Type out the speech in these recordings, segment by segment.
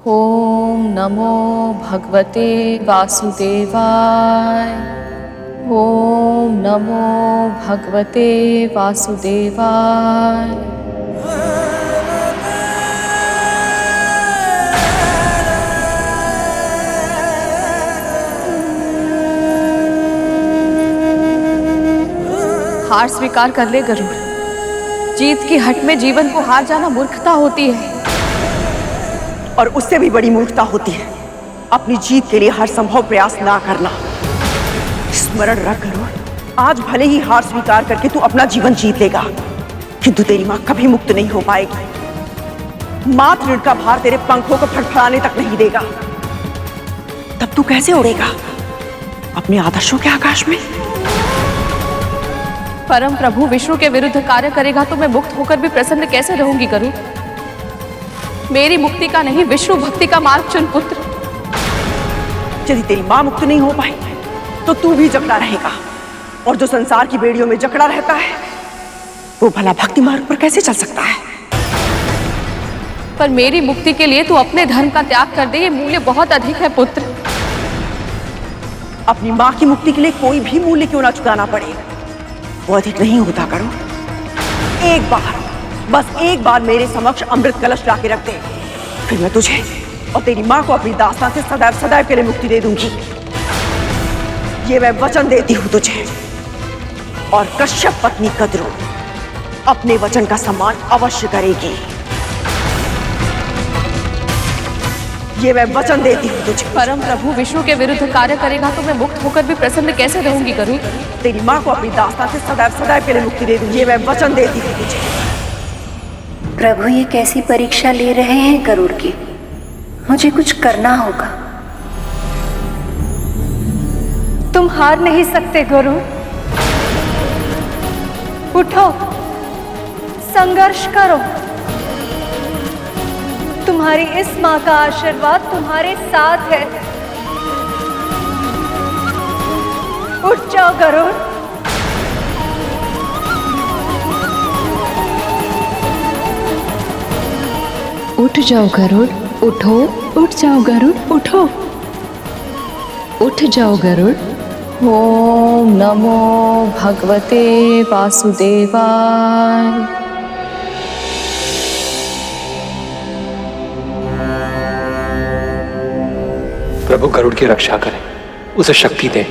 ओम नमो भगवते वासुदेवाय। ओम नमो भगवते वासुदेवाय। हार स्वीकार कर ले गरुड़। जीत की हट में जीवन को हार जाना मूर्खता होती है। और उससे भी बड़ी मूर्खता होती है अपनी जीत के लिए हर संभव प्रयास ना करना। स्मरण रख गरुड़, आज भले ही हार स्वीकार करके तू अपना जीवन जीत लेगा, किंतु तेरी मां कभी मुक्त नहीं हो पाएगी। मात ऋण का भार तेरे पंखों को फड़फड़ाने तक नहीं देगा। तब तू कैसे उड़ेगा अपने आदर्शों के आकाश में? परम प्रभु विष्णु के विरुद्ध कार्य करेगा तो मैं मुक्त होकर भी प्रसन्न कैसे रहूंगी गरुड़? मेरी मुक्ति का नहीं, विष्णु भक्ति का मार्ग चुन पुत्र। यदि तेरी मां मुक्त नहीं हो पाई तो तू भी जकड़ा रहेगा, और जो संसार की बेड़ियों में जकड़ा रहता है वो भला भक्ति मार्ग पर कैसे चल सकता है? पर मेरी मुक्ति के लिए तू अपने धर्म का त्याग कर दे, ये मूल्य बहुत अधिक है पुत्र। अपनी मां की मुक्ति के लिए कोई भी मूल्य क्यों ना चुकाना पड़े, वो अधिक नहीं होता करो। एक बार, बस एक बार मेरे समक्ष अमृत कलश लाके रख दे, फिर मैं तुझे और तेरी मां को अपनी दास्तां से सदैव सदैव के लिए मुक्ति दे दूंगी। ये मैं वचन देती हूं तुझे। और कश्यप पत्नी कद्रू अपने वचन का सम्मान अवश्य करेगी। ये मैं वचन देती हूँ तुझे। परम प्रभु विष्णु के विरुद्ध कार्य करेगा तो मैं मुक्त होकर भी प्रसन्न कैसे रहूंगी गरुड़? तेरी मां को अपनी दास्तां से सदैव सदैव के लिए मुक्ति दे दूंगी। ये मैं वचन देती हूँ तुझे। प्रभु ये कैसी परीक्षा ले रहे हैं गरुड़ की? मुझे कुछ करना होगा। तुम हार नहीं सकते गरुड़। उठो, संघर्ष करो। तुम्हारी इस मां का आशीर्वाद तुम्हारे साथ है। उठ जाओ गरुड़। उठ जाओ गरुड़, उठो। उठ जाओ गरुड़, उठो। उठ जाओ गरुड़। ओम नमो भगवते वासुदेवाय। प्रभु गरुड़ की रक्षा करें, उसे शक्ति दे।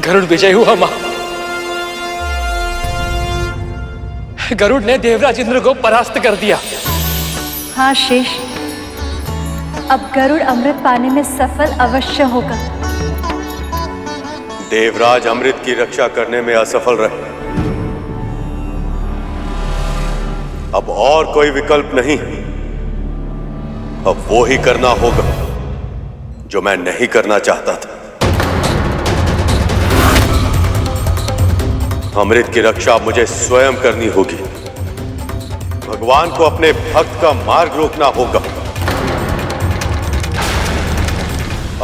गरुड़ विजय हुआ मां। गरुड़ ने देवराज इंद्र को परास्त कर दिया। हाँ शेष, अब गरुड़ अमृत पाने में सफल अवश्य होगा। देवराज अमृत की रक्षा करने में असफल रहे। अब और कोई विकल्प नहीं, अब वो ही करना होगा जो मैं नहीं करना चाहता था। अमृत की रक्षा मुझे स्वयं करनी होगी। भगवान को अपने भक्त का मार्ग रोकना होगा।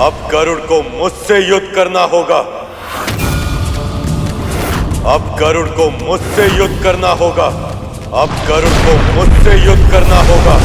अब गरुड़ को मुझसे युद्ध करना होगा। अब गरुड़ को मुझसे युद्ध करना होगा। अब गरुड़ को मुझसे युद्ध करना होगा।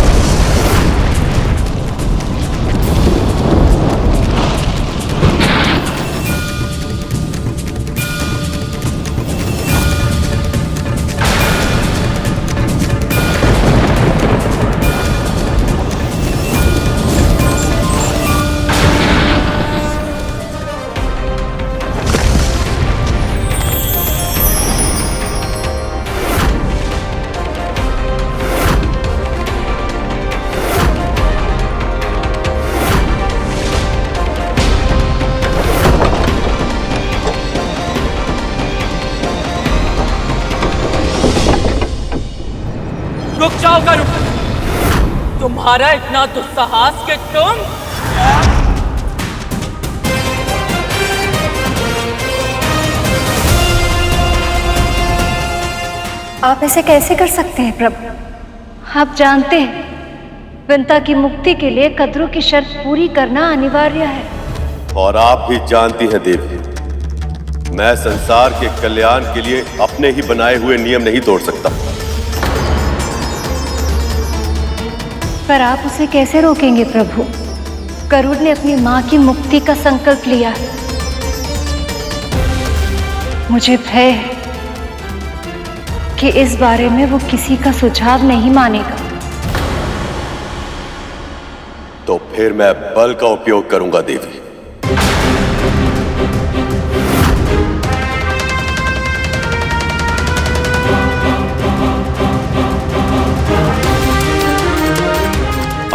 रुक जाओ गरुड़, तुम्हारा इतना दुस्साहस कि तुम आप ऐसे कैसे कर सकते हैं प्रभु? आप जानते हैं विंता की मुक्ति के लिए कद्रू की शर्त पूरी करना अनिवार्य है। और आप भी जानती हैं देवी, मैं संसार के कल्याण के लिए अपने ही बनाए हुए नियम नहीं तोड़ सकता। पर आप उसे कैसे रोकेंगे प्रभु? गरुड़ ने अपनी मां की मुक्ति का संकल्प लिया है। मुझे भय है कि इस बारे में वो किसी का सुझाव नहीं मानेगा। तो फिर मैं बल का उपयोग करूंगा देवी।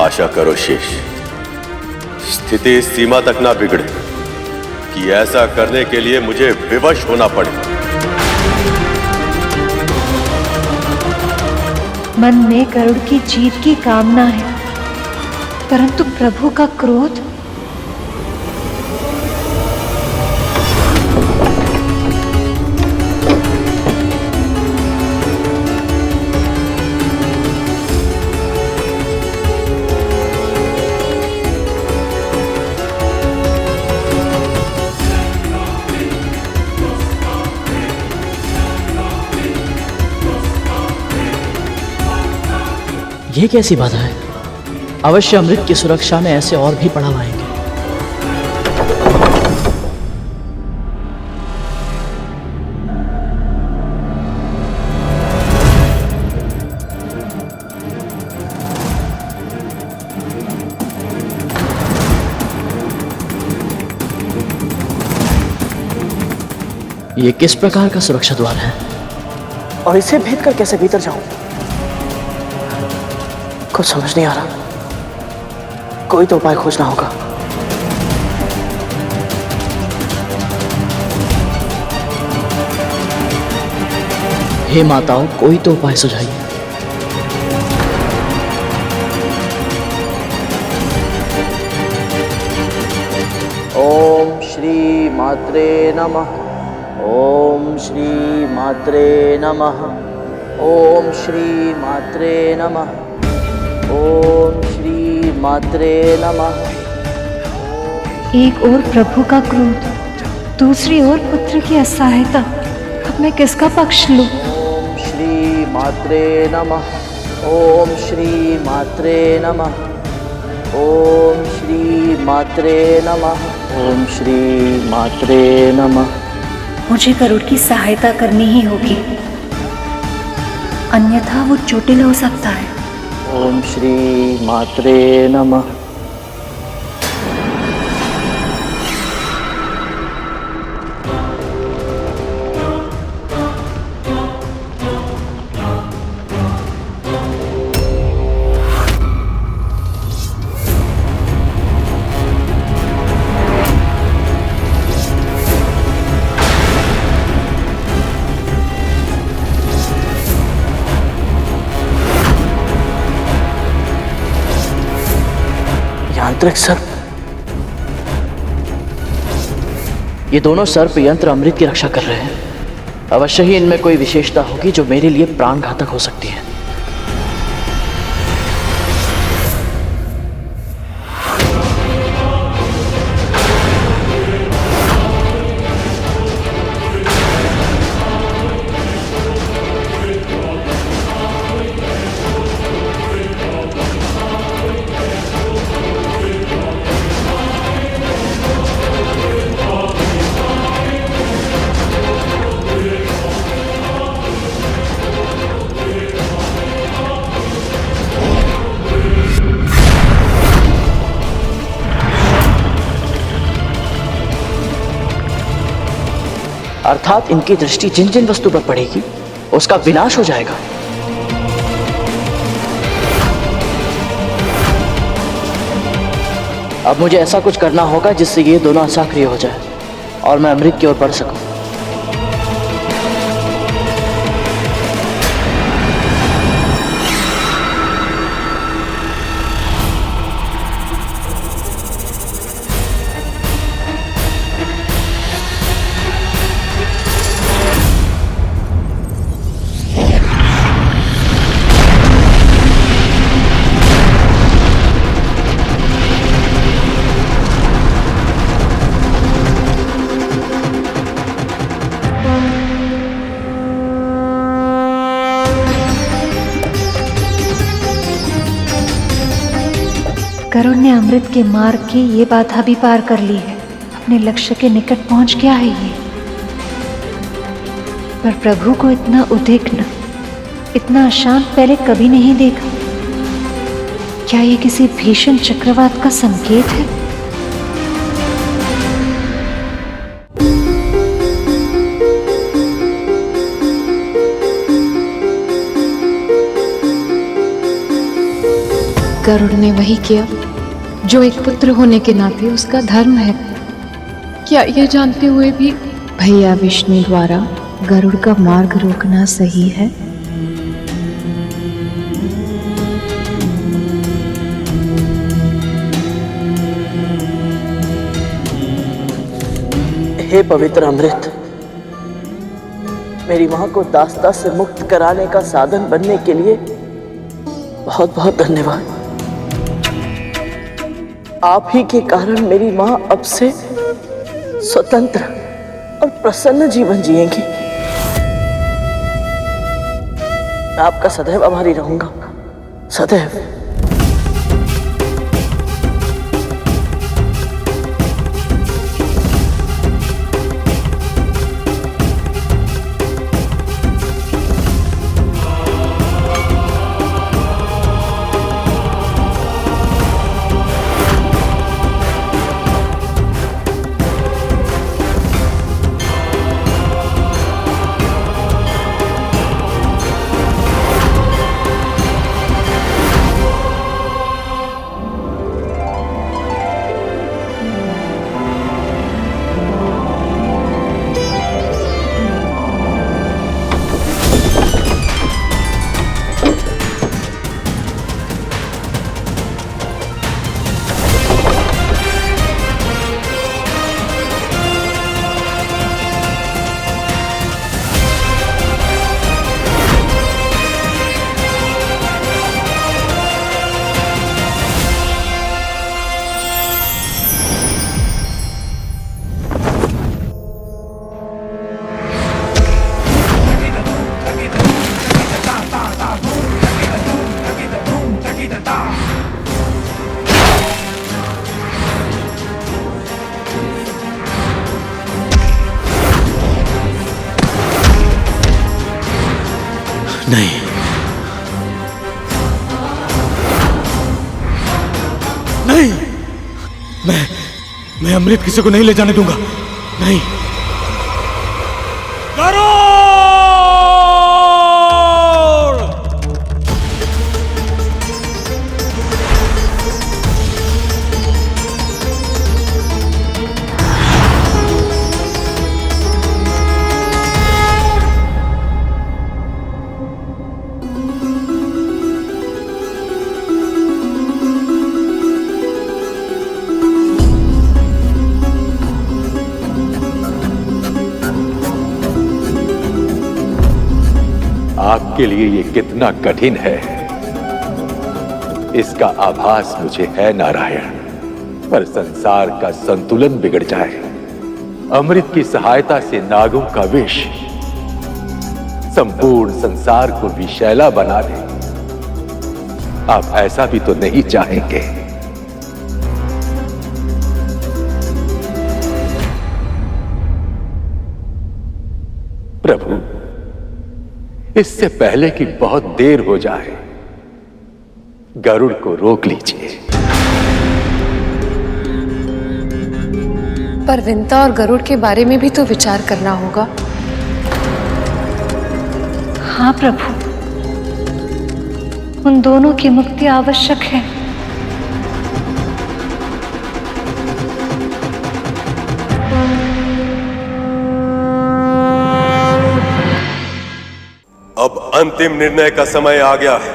आशा करो शेष, स्थिति इस सीमा तक ना बिगड़े कि ऐसा करने के लिए मुझे विवश होना पड़े। मन में गरुड़ की जीत की कामना है, परंतु प्रभु का क्रोध। ये कैसी बाधा है? अवश्य अमृत की सुरक्षा में ऐसे और भी पड़ाव आएंगे। ये किस प्रकार का सुरक्षा द्वार है और इसे भेद कर कैसे भीतर जाऊं? कुछ समझ नहीं आ रहा। कोई तो उपाय खोजना होगा। हे माताओं, कोई तो उपाय सुझाइए। ओम श्री मात्रे नमः। ओम श्री मात्रे नमः। ओम श्री मात्रे नमः। ओम श्री मात्रे नमः। एक ओर प्रभु का क्रोध, दूसरी ओर पुत्र की असहायता। अब मैं किसका पक्ष लूं? ओम श्री मात्रे नमः। ओम श्री मात्रे नमः। ओम श्री मात्रे नमः। ओम श्री मात्रे नमः। मुझे गरुड़ की सहायता करनी ही होगी, अन्यथा वो चोटिल हो सकता है। ओम श्री मात्रे नमः। सामुद्रिक सर्प, ये दोनों सर्प यंत्र अमृत की रक्षा कर रहे हैं। अवश्य ही इनमें कोई विशेषता होगी जो मेरे लिए प्राणघातक हो सकती है। अर्थात इनकी दृष्टि जिन जिन वस्तु पर पड़ेगी उसका विनाश हो जाएगा। अब मुझे ऐसा कुछ करना होगा जिससे ये दोनों असक्रिय हो जाए और मैं अमृत की ओर बढ़ सकूं। गरुड़ ने अमृत के मार्ग की ये बाधा भी पार कर ली है। अपने लक्ष्य के निकट पहुंच गया है ये। पर प्रभु को इतना उद्विग्न, इतना अशांत पहले कभी नहीं देखा। क्या ये किसी भीषण चक्रवात का संकेत है? गरुड़ ने वही किया जो एक पुत्र होने के नाते उसका धर्म है। क्या ये जानते हुए भी भैया विष्णु द्वारा गरुड़ का मार्ग रोकना सही है? हे पवित्र अमृत, मेरी मां को दास्ता से मुक्त कराने का साधन बनने के लिए बहुत बहुत धन्यवाद। आप ही के कारण मेरी मां अब से स्वतंत्र और प्रसन्न जीवन जिएंगी। मैं आपका सदैव आभारी रहूंगा, सदैव। नहीं, नहीं, मैं अमृत किसी को नहीं ले जाने दूंगा। नहीं। आपके लिए ये कितना कठिन है, इसका आभास मुझे है नारायण। पर संसार का संतुलन बिगड़ जाए, अमृत की सहायता से नागों का विष संपूर्ण संसार को विषैला बना दे, आप ऐसा भी तो नहीं चाहेंगे। प्रभु, इससे पहले कि बहुत देर हो जाए, गरुड़ को रोक लीजिए। पर विंता और गरुड़ के बारे में भी तो विचार करना होगा। हाँ प्रभु, उन दोनों की मुक्ति आवश्यक है। अब अंतिम निर्णय का समय आ गया है,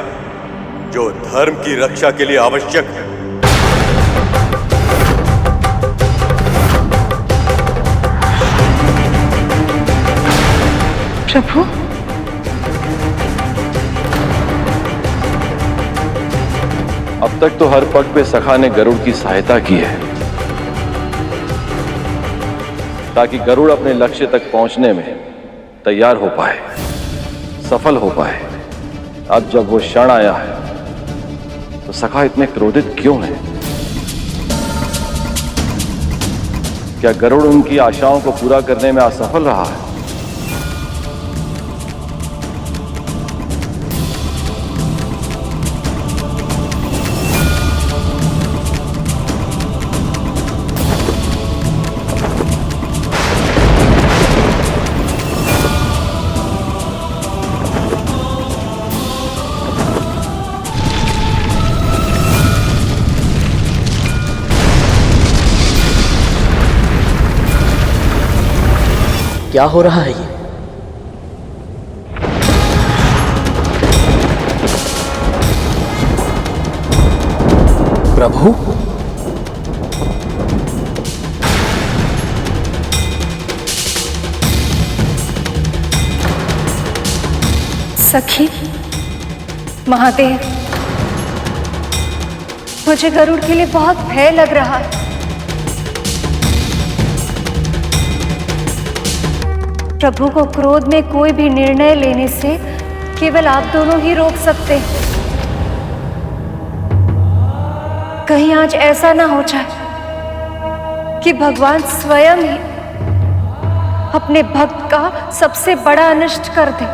जो धर्म की रक्षा के लिए आवश्यक है। प्रभु, अब तक तो हर पग पे सखा ने गरुड़ की सहायता की है, ताकि गरुड़ अपने लक्ष्य तक पहुंचने में तैयार हो पाए, सफल हो पाए। अब जब वो क्षण आया है, तो सखा इतने क्रोधित क्यों है? क्या गरुड़ उनकी आशाओं को पूरा करने में असफल रहा है? क्या हो रहा है ये? प्रभु, सखी, महादेव, मुझे गरुड़ के लिए बहुत भय लग रहा है। प्रभु को क्रोध में कोई भी निर्णय लेने से केवल आप दोनों ही रोक सकते हैं। कहीं आज ऐसा ना हो जाए कि भगवान स्वयं ही अपने भक्त का सबसे बड़ा अनिष्ट कर दे।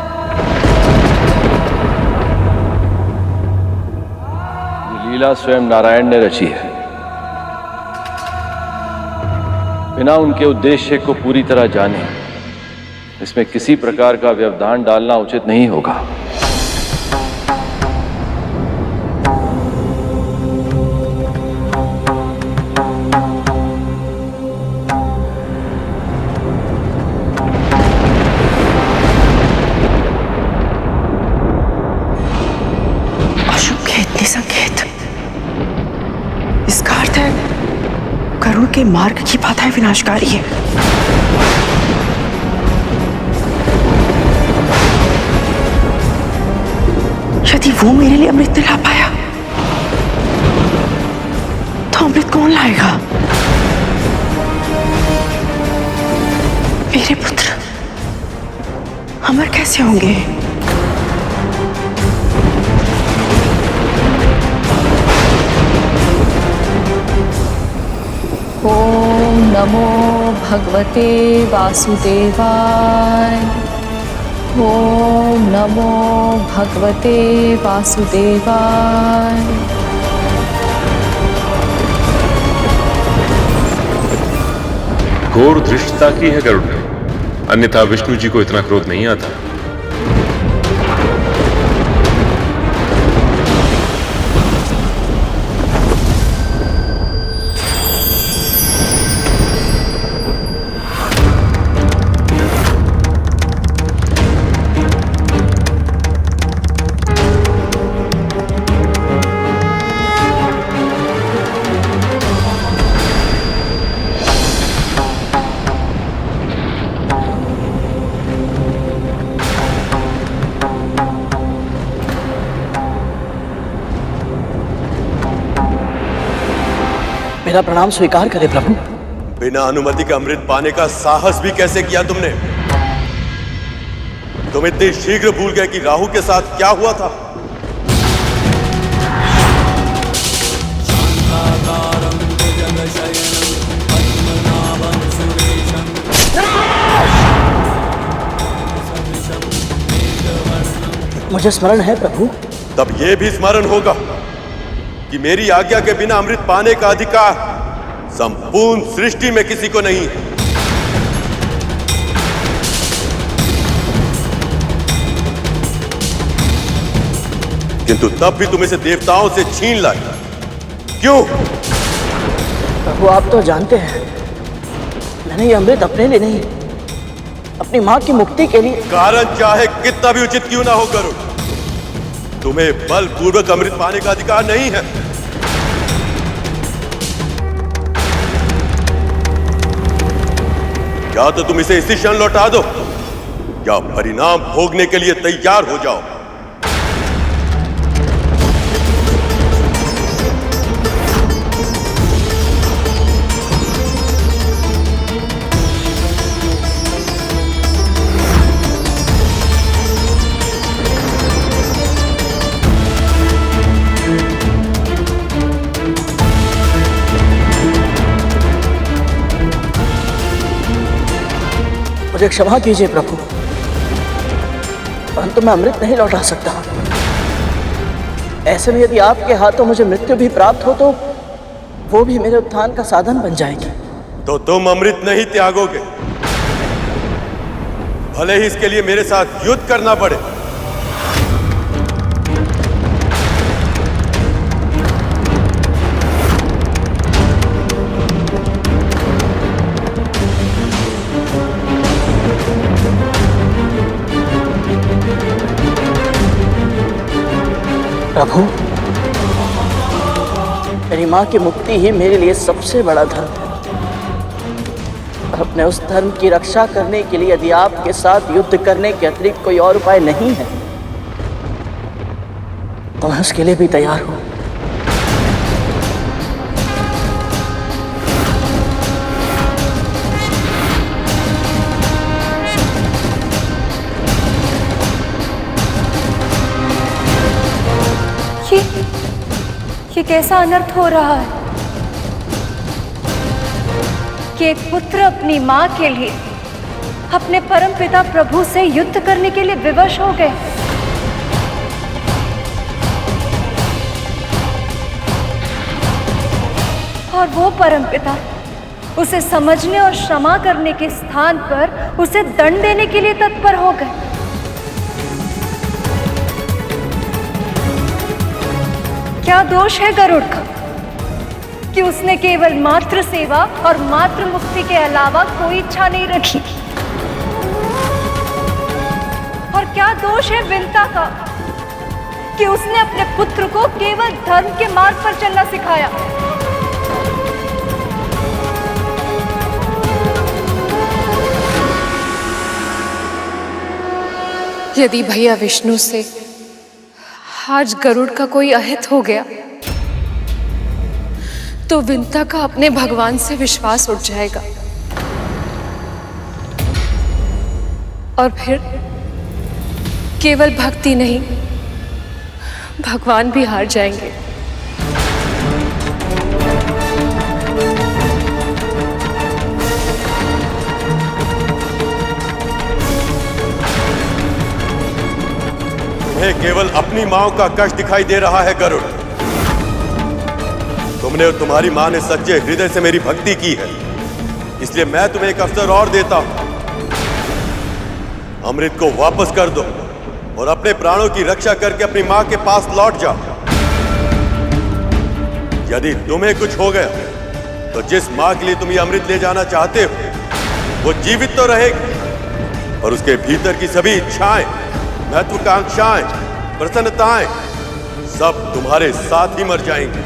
ये लीला स्वयं नारायण ने रची है। बिना उनके उद्देश्य को पूरी तरह जाने इसमें किसी प्रकार का व्यवधान डालना उचित नहीं होगा। अशुभ के इतने संकेत, इसका अर्थ है गरुड़ के मार्ग की बाधाएं विनाशकारी है। यदि वो मेरे लिए अमृत ला पाया, तो अमृत कौन लाएगा? मेरे पुत्र अमर कैसे होंगे? ओम नमो भगवते वासुदेवाय। ओम नमो भगवते वासुदेवाय। घोर धृष्टता की है गरुड़ ने, अन्यथा विष्णु जी को इतना क्रोध नहीं आता। मेरा प्रणाम स्वीकार करें प्रभु। बिना अनुमति का अमृत पाने का साहस भी कैसे किया तुमने? तुम इतनी शीघ्र भूल गए कि राहु के साथ क्या हुआ था? मुझे स्मरण है प्रभु। तब यह भी स्मरण होगा कि मेरी आज्ञा के बिना अमृत पाने का अधिकार संपूर्ण सृष्टि में किसी को नहीं है। किंतु तब भी तुम इसे देवताओं से छीन लाए। क्यों? प्रभु आप तो जानते हैं मैंने ये अमृत अपने लिए नहीं, अपनी मां की मुक्ति के लिए। कारण चाहे कितना भी उचित क्यों ना हो गरुड़, तुम्हें बलपूर्वक अमृत पाने का अधिकार नहीं है। या तो तुम इसे इसी क्षण लौटा दो या परिणाम भोगने के लिए तैयार हो जाओ। मुझे क्षमा कीजिए प्रभु, परंतु मैं अमृत नहीं लौटा सकता। ऐसे में यदि आपके हाथों मुझे मृत्यु भी प्राप्त हो तो वो भी मेरे उत्थान का साधन बन जाएगी। तो तुम अमृत नहीं त्यागोगे, भले ही इसके लिए मेरे साथ युद्ध करना पड़े। प्रभु मेरी मां की मुक्ति ही मेरे लिए सबसे बड़ा धर्म है। अपने उस धर्म की रक्षा करने के लिए यदि आपके साथ युद्ध करने के अतिरिक्त कोई और उपाय नहीं है तो मैं उसके लिए भी तैयार हूं। ये कैसा अनर्थ हो रहा है कि एक पुत्र अपनी मां के लिए अपने परमपिता प्रभु से युद्ध करने के लिए विवश हो गए। और वो परमपिता उसे समझने और क्षमा करने के स्थान पर उसे दंड देने के लिए तत्पर हो गए। क्या दोष है गरुड़ का कि उसने केवल मातृ सेवा और मातृ मुक्ति के अलावा कोई इच्छा नहीं रखी? और क्या दोष है विंता का कि उसने अपने पुत्र को केवल धर्म के मार्ग पर चलना सिखाया? यदि भैया विष्णु से आज गरुड़ का कोई अहित हो गया तो विंता का अपने भगवान से विश्वास उठ जाएगा और फिर केवल भक्ति नहीं भगवान भी हार जाएंगे। तुम्हें केवल अपनी मां का कष्ट दिखाई दे रहा है गरुड़। तुमने और तुम्हारी मां ने सच्चे हृदय से मेरी भक्ति की है, इसलिए मैं तुम्हें एक अवसर और देता हूं। अमृत को वापस कर दो और अपने प्राणों की रक्षा करके अपनी मां के पास लौट जाओ। यदि तुम्हें कुछ हो गया तो जिस मां के लिए तुम ये अमृत ले जाना चाहते हो वो जीवित तो रहेगी और उसके भीतर की सभी इच्छाएं, महत्वाकांक्षाएं, प्रसन्नताएं सब तुम्हारे साथ ही मर जाएंगी।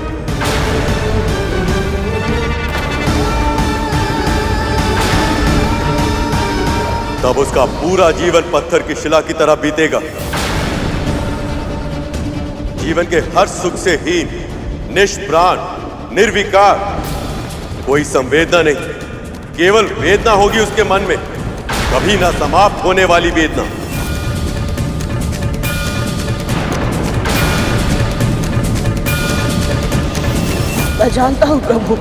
तब उसका पूरा जीवन पत्थर की शिला की तरह बीतेगा। जीवन के हर सुख से हीन, निष्प्राण, निर्विकार, कोई संवेदना नहीं, केवल वेदना होगी उसके मन में, कभी ना समाप्त होने वाली वेदना। मैं जानता हूं प्रभु,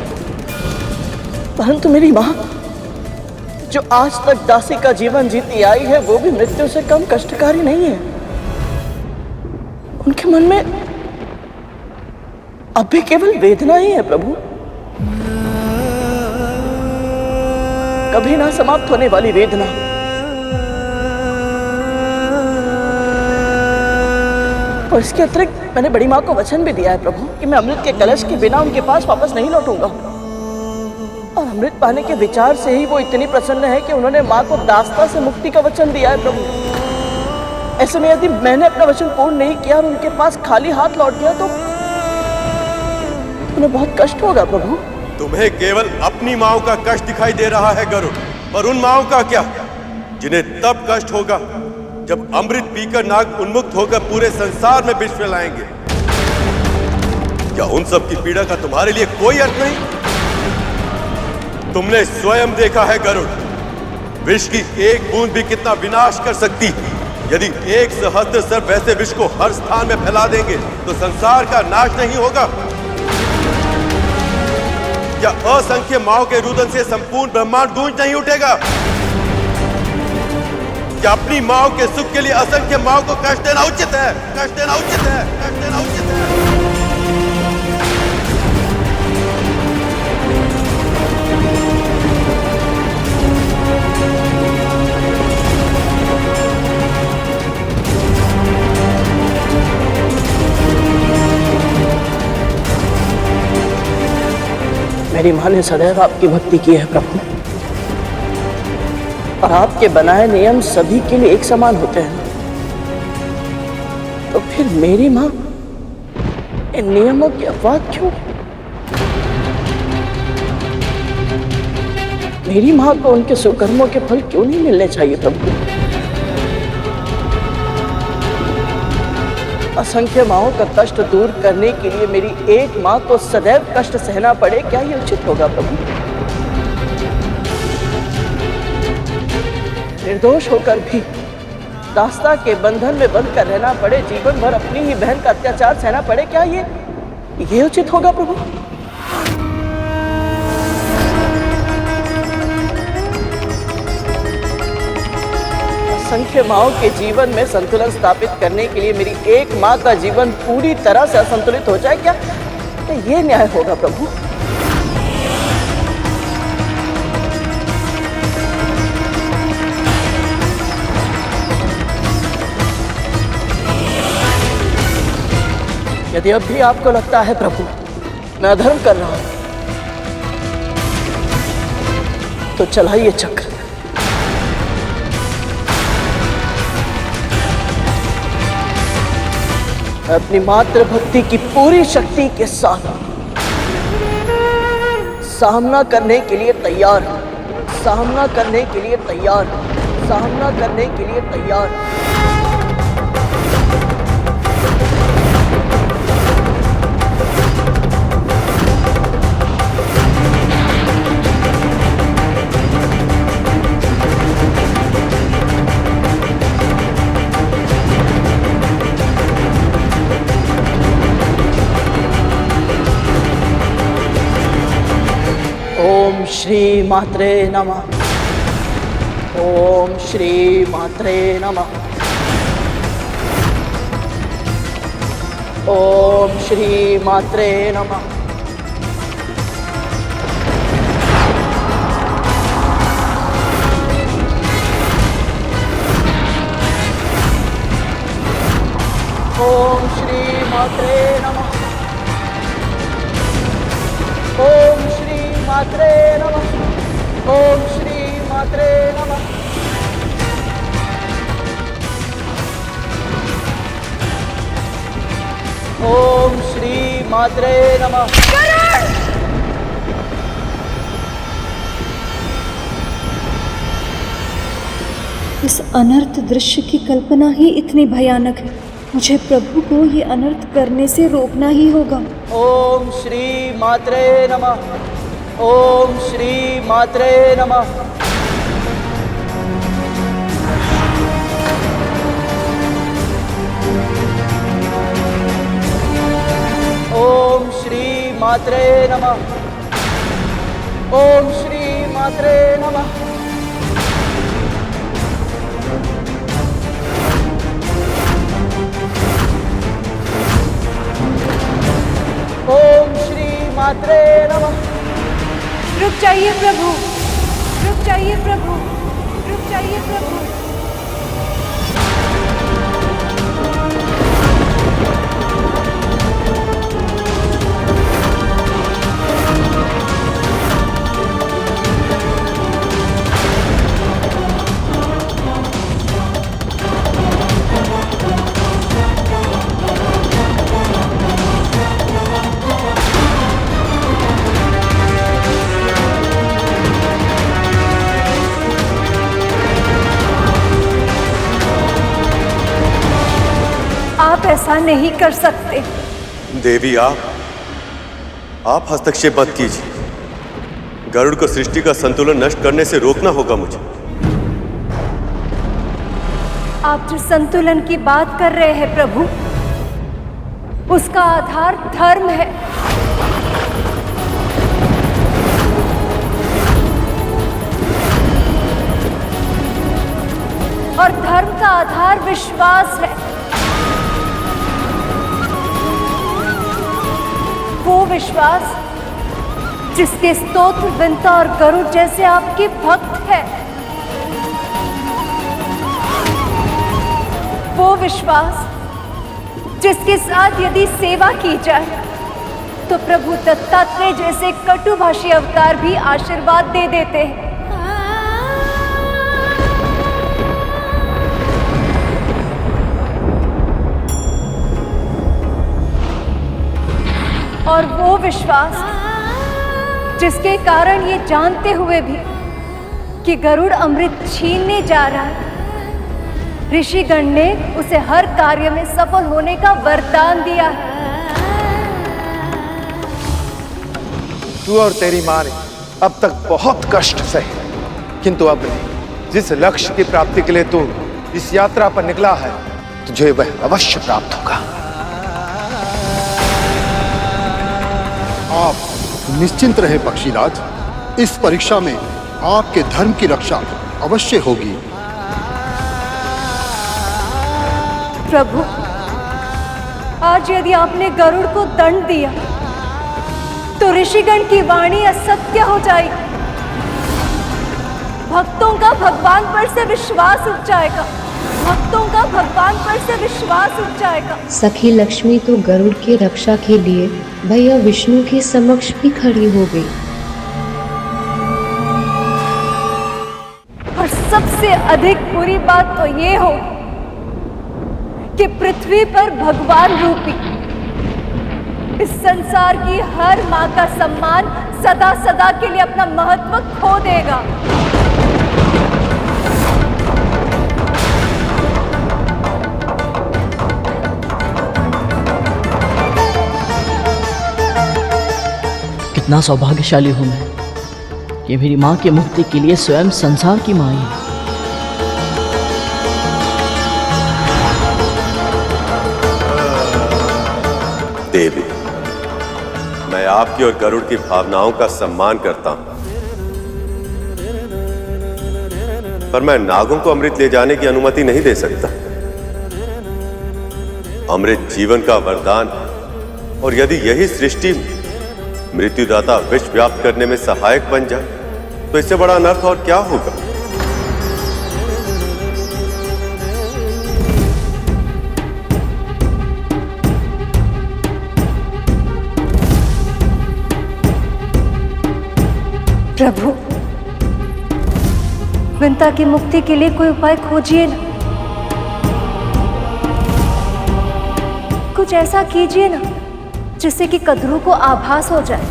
परंतु मेरी मां जो आज तक दासी का जीवन जीती आई है वो भी मृत्यु से कम कष्टकारी नहीं है। उनके मन में अब भी केवल वेदना ही है प्रभु, कभी ना समाप्त होने वाली वेदना। और इसके अतिरिक्त मैंने बड़ी माँ को वचन भी दिया है प्रभु कि मैं अमृत के कलश के बिना उनके पास वापस नहीं लौटूंगा। और अमृत पाने के विचार से ही वो इतनी प्रसन्न है कि उन्होंने माँ को दास्ता से मुक्ति का वचन दिया है प्रभु। ऐसे में यदि मैंने अपना वचन पूर्ण नहीं किया और उनके पास खाली हाथ लौट गया तो उन्हें बहुत कष्ट होगा प्रभु। तुम्हें केवल अपनी माओ का कष्ट दिखाई दे रहा है गरुड़, पर उन माओ का क्या, जिन्हें तब कष्ट होगा जब अमृत पीकर नाग उन्मुक्त होकर पूरे संसार में विष फैलाएंगे। क्या उन सब की पीड़ा का तुम्हारे लिए कोई अर्थ नहीं? तुमने स्वयं देखा है गरुड़, विष की एक बूंद भी कितना विनाश कर सकती है। यदि एक सहस्त्र सर्प वैसे विष को हर स्थान में फैला देंगे तो संसार का नाश नहीं होगा। क्या असंख्य माओ के रुदन से संपूर्ण ब्रह्मांड गूंज नहीं उठेगा? क्या अपनी माओ के सुख के लिए असंख्य माओ को कष्ट देना उचित है? कष्ट देना उचित है? कष्ट देना उचित है? मेरी मां ने सदैव आपकी भक्ति की है प्रभु, और आपके बनाए नियम सभी के लिए एक समान होते हैं। तो फिर मेरी मां इन नियमों के अपवाद क्यों? मेरी मां को उनके सुकर्मों के फल क्यों नहीं मिलने चाहिए प्रभु? असंख्य माओं का कष्ट दूर करने के लिए मेरी एक मां को सदैव कष्ट सहना पड़े, क्या ये उचित होगा प्रभु? निर्दोष होकर भी दास्ता के बंधन में बंध कर रहना पड़े, जीवन भर अपनी ही बहन का अत्याचार सहना पड़े, क्या ये उचित होगा प्रभु? असंख्य माओं के जीवन में संतुलन स्थापित करने के लिए मेरी एक मां का जीवन पूरी तरह से असंतुलित हो जाए, क्या ये न्याय होगा प्रभु? यदि अब भी आपको लगता है प्रभु मैं अधर्म कर रहा हूं तो चलाइए चक्र। मैं अपनी मातृ भक्ति की पूरी शक्ति के साथ सामना करने के लिए तैयार हूं, सामना करने के लिए तैयार हूं, सामना करने के लिए तैयार हूं। ओम श्री मात्रे नमः। ओम श्री मात्रे नमः। ओम श्री मात्रे नमः। ओम श्री मात्रे नमः। ओम श्री मात्रे नमः। ओम श्री मात्रे नमः। ओम श्री मात्रे नमः। इस अनर्थ दृश्य की कल्पना ही इतनी भयानक है। मुझे प्रभु को ये अनर्थ करने से रोकना ही होगा। ओम श्री मात्रे नमः। ओम श्री मात्रे नमः। ओम श्री मात्रे नमः। ओम श्री मात्रे नमः। ओम श्री मात्रे नमः। रुक जाइए प्रभु, रुक जाइए प्रभु, रुक जाइए प्रभु। आप ऐसा नहीं कर सकते। देवी, आप हस्तक्षेप मत कीजिए। गरुड़ को सृष्टि का संतुलन नष्ट करने से रोकना होगा मुझे। आप जिस संतुलन की बात कर रहे हैं प्रभु, उसका आधार धर्म है। और धर्म का आधार विश्वास है। वो विश्वास जिसके स्तोत्र विंता और गरुड़ जैसे आपके भक्त हैं। वो विश्वास जिसके साथ यदि सेवा की जाए तो प्रभु दत्तात्रेय जैसे कटुभाषी अवतार भी आशीर्वाद दे देते हैं। और वो विश्वास जिसके कारण ये जानते हुए भी कि गरुड़ अमृत छीनने जा रहा है, ऋषिगण ने उसे हर कार्य में सफल होने का वरदान दिया है। तू और तेरी मां ने अब तक बहुत कष्ट सहे, किंतु अब नहीं। जिस लक्ष्य की प्राप्ति के लिए तू इस यात्रा पर निकला है, तुझे वह अवश्य प्राप्त होगा। आप निश्चिंत रहे पक्षीराज, इस परीक्षा में आपके धर्म की रक्षा अवश्य होगी। प्रभु, आज यदि आपने गरुड़ को दंड दिया तो ऋषिगण की वाणी असत्य हो जाएगी। भक्तों का भगवान पर से विश्वास उठ जाएगा। भक्तों का भगवान पर से विश्वास उठ जाएगा। सखी लक्ष्मी तो गरुड़ की रक्षा के लिए भैया विष्णु के समक्ष भी खड़ी हो गई। और सबसे अधिक बुरी बात तो ये हो कि पृथ्वी पर भगवान रूपी इस संसार की हर मां का सम्मान सदा सदा के लिए अपना महत्व खो देगा। कितना सौभाग्यशाली हूं मैं कि मेरी मां की मुक्ति के लिए स्वयं संसार की मां है। देवी, मैं आपकी और गरुड़ की भावनाओं का सम्मान करता हूं, पर मैं नागों को अमृत ले जाने की अनुमति नहीं दे सकता। अमृत जीवन का वरदान है, और यदि यही सृष्टि मृत्युदाता विष व्याप्त करने में सहायक बन जाए तो इससे बड़ा अनर्थ और क्या होगा। प्रभु, विंता की मुक्ति के लिए कोई उपाय खोजिए ना। कुछ ऐसा कीजिए ना जिससे कि कद्रू को आभास हो जाए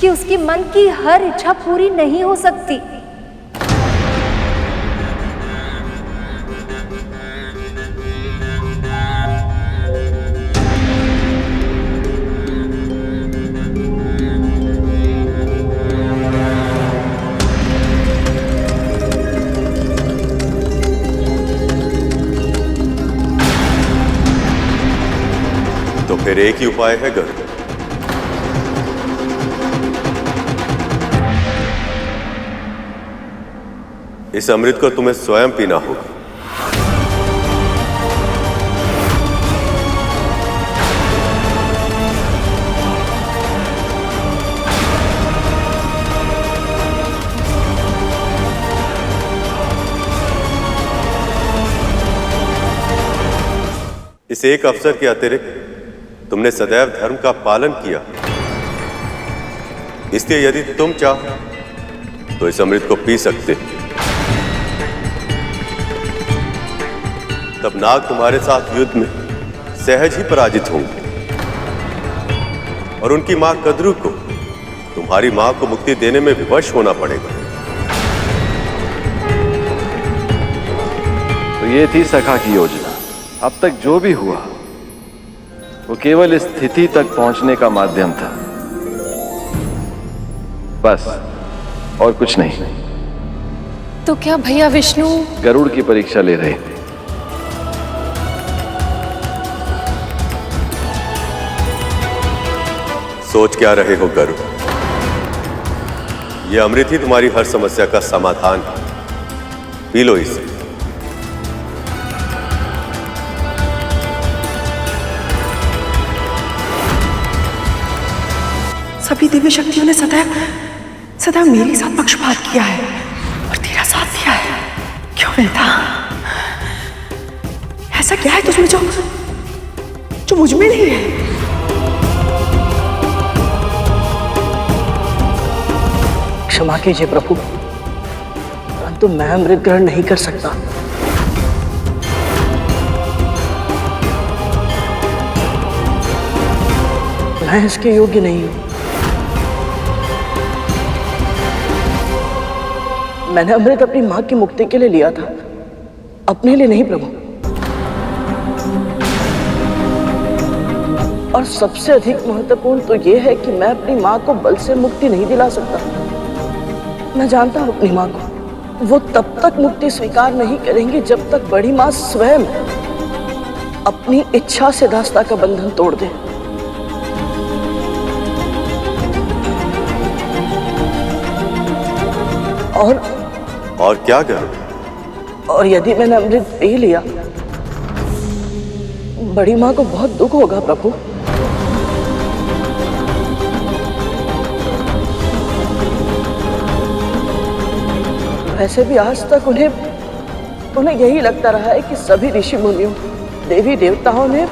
कि उसकी मन की हर इच्छा पूरी नहीं हो सकती। फिर एक ही उपाय है गरुड़। इस अमृत को तुम्हें स्वयं पीना होगा। इस एक अवसर के अतिरिक्त तुमने सदैव धर्म का पालन किया, इसलिए यदि तुम चाहो तो इस अमृत को पी सकते। तब नाग तुम्हारे साथ युद्ध में सहज ही पराजित होंगे और उनकी मां कद्रू को तुम्हारी मां को मुक्ति देने में विवश होना पड़ेगा। तो ये थी सखा की योजना। अब तक जो भी हुआ वो केवल इस स्थिति तक पहुंचने का माध्यम था, बस और कुछ नहीं। तो क्या भैया विष्णु गरुड़ की परीक्षा ले रहे थे? सोच क्या रहे हो गरुड़? यह अमृत ही तुम्हारी हर समस्या का समाधान है। पी लो इसे। सभी दिव्य शक्तियों ने सदैव मेरे साथ पक्षपात किया है और तेरा साथ दिया है। क्यों वेदा? ऐसा क्या है तुझमें जो मुझ में नहीं है? क्षमा कीजिए प्रभु, परंतु मैं अमृत ग्रहण नहीं कर सकता। मैं इसके योग्य नहीं हूं। मैंने अमृत अपनी मां की मुक्ति के लिए लिया था, अपने लिए नहीं प्रभु। और सबसे अधिक महत्वपूर्ण तो यह है कि मैं अपनी मां को बल से मुक्ति नहीं दिला सकता। मैं जानता हूं अपनी मां को, वो तब तक मुक्ति स्वीकार नहीं करेंगी जब तक बड़ी मां स्वयं अपनी इच्छा से दास्ता का बंधन तोड़ दे। और क्या करूं? और यदि मैंने अमृत पी लिया, बड़ी मां को बहुत दुख होगा प्रभु। वैसे भी आज तक उन्हें यही लगता रहा है कि सभी ऋषि मुनियों, देवी देवताओं ने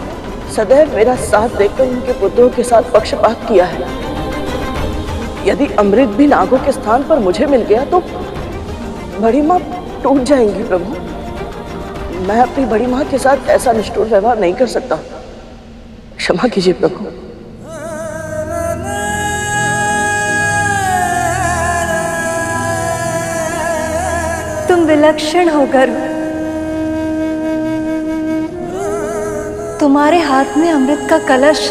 सदैव मेरा साथ देकर उनके पुत्रों के साथ पक्षपात किया है। यदि अमृत भी नागों के स्थान पर मुझे मिल गया तो बड़ी मां टूट जाएंगी प्रभु। मैं अपनी बड़ी मां के साथ ऐसा निष्ठुर व्यवहार नहीं कर सकता। क्षमा कीजिए प्रभु। तुम विलक्षण हो गरुड़। तुम्हारे हाथ में अमृत का कलश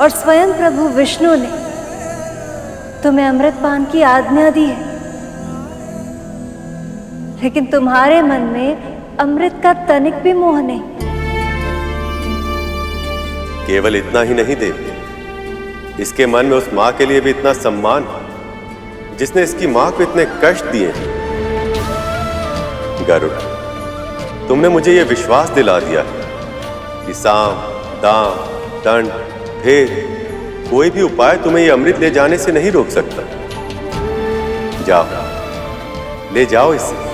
और स्वयं प्रभु विष्णु ने तुम्हें अमृत पान की आज्ञा दी है, लेकिन तुम्हारे मन में अमृत का तनिक भी मोह नहीं। केवल इतना ही नहीं देवी, इसके मन में उस मां के लिए भी इतना सम्मान जिसने इसकी मां को इतने कष्ट दिए। गरुड़, तुमने मुझे यह विश्वास दिला दिया कि साम, दाम, दंड, भेद, कोई भी उपाय तुम्हें यह अमृत ले जाने से नहीं रोक सकता। जाओ, ले जाओ इसे।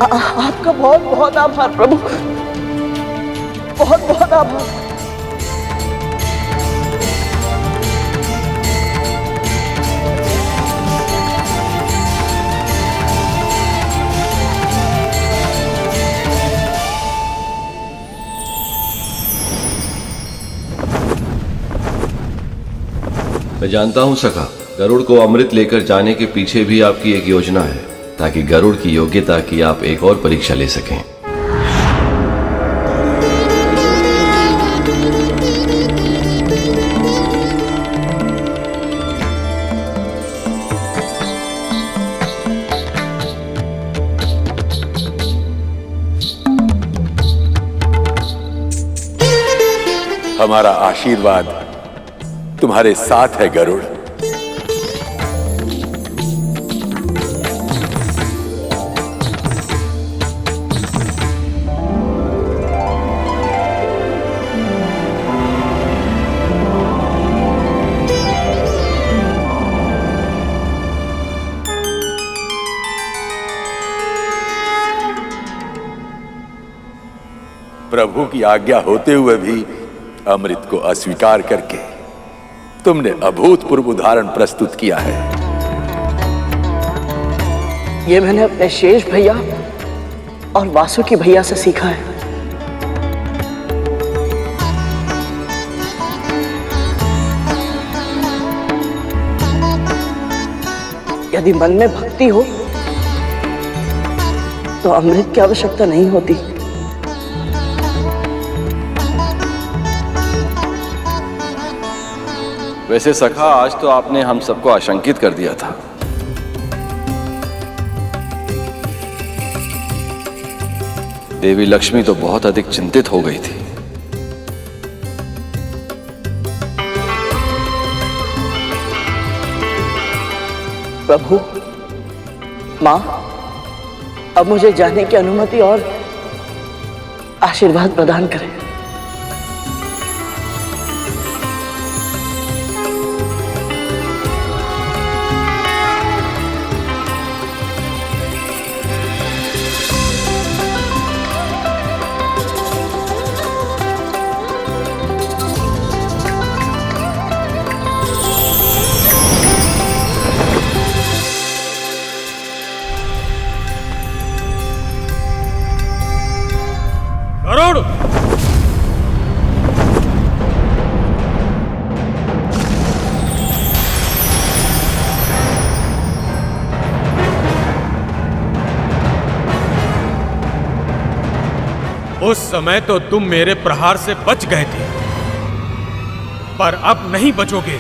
आपका बहुत बहुत आभार प्रभु, बहुत बहुत आभार। मैं जानता हूं सखा, गरुड़ को अमृत लेकर जाने के पीछे भी आपकी एक योजना है, ताकि गरुड़ की योग्यता की आप एक और परीक्षा ले सकें। हमारा आशीर्वाद तुम्हारे साथ है गरुड़। प्रभु की आज्ञा होते हुए भी अमृत को अस्वीकार करके तुमने अभूतपूर्व उदाहरण प्रस्तुत किया है। ये मैंने अपने शेष भैया और वासुकी भैया से सीखा है। यदि मन में भक्ति हो तो अमृत की आवश्यकता नहीं होती। वैसे सखा, आज तो आपने हम सबको आशंकित कर दिया था। देवी लक्ष्मी तो बहुत अधिक चिंतित हो गई थी। प्रभु, मां, अब मुझे जाने की अनुमति और आशीर्वाद प्रदान करें। उस समय तो तुम मेरे प्रहार से बच गए थे, पर अब नहीं बचोगे।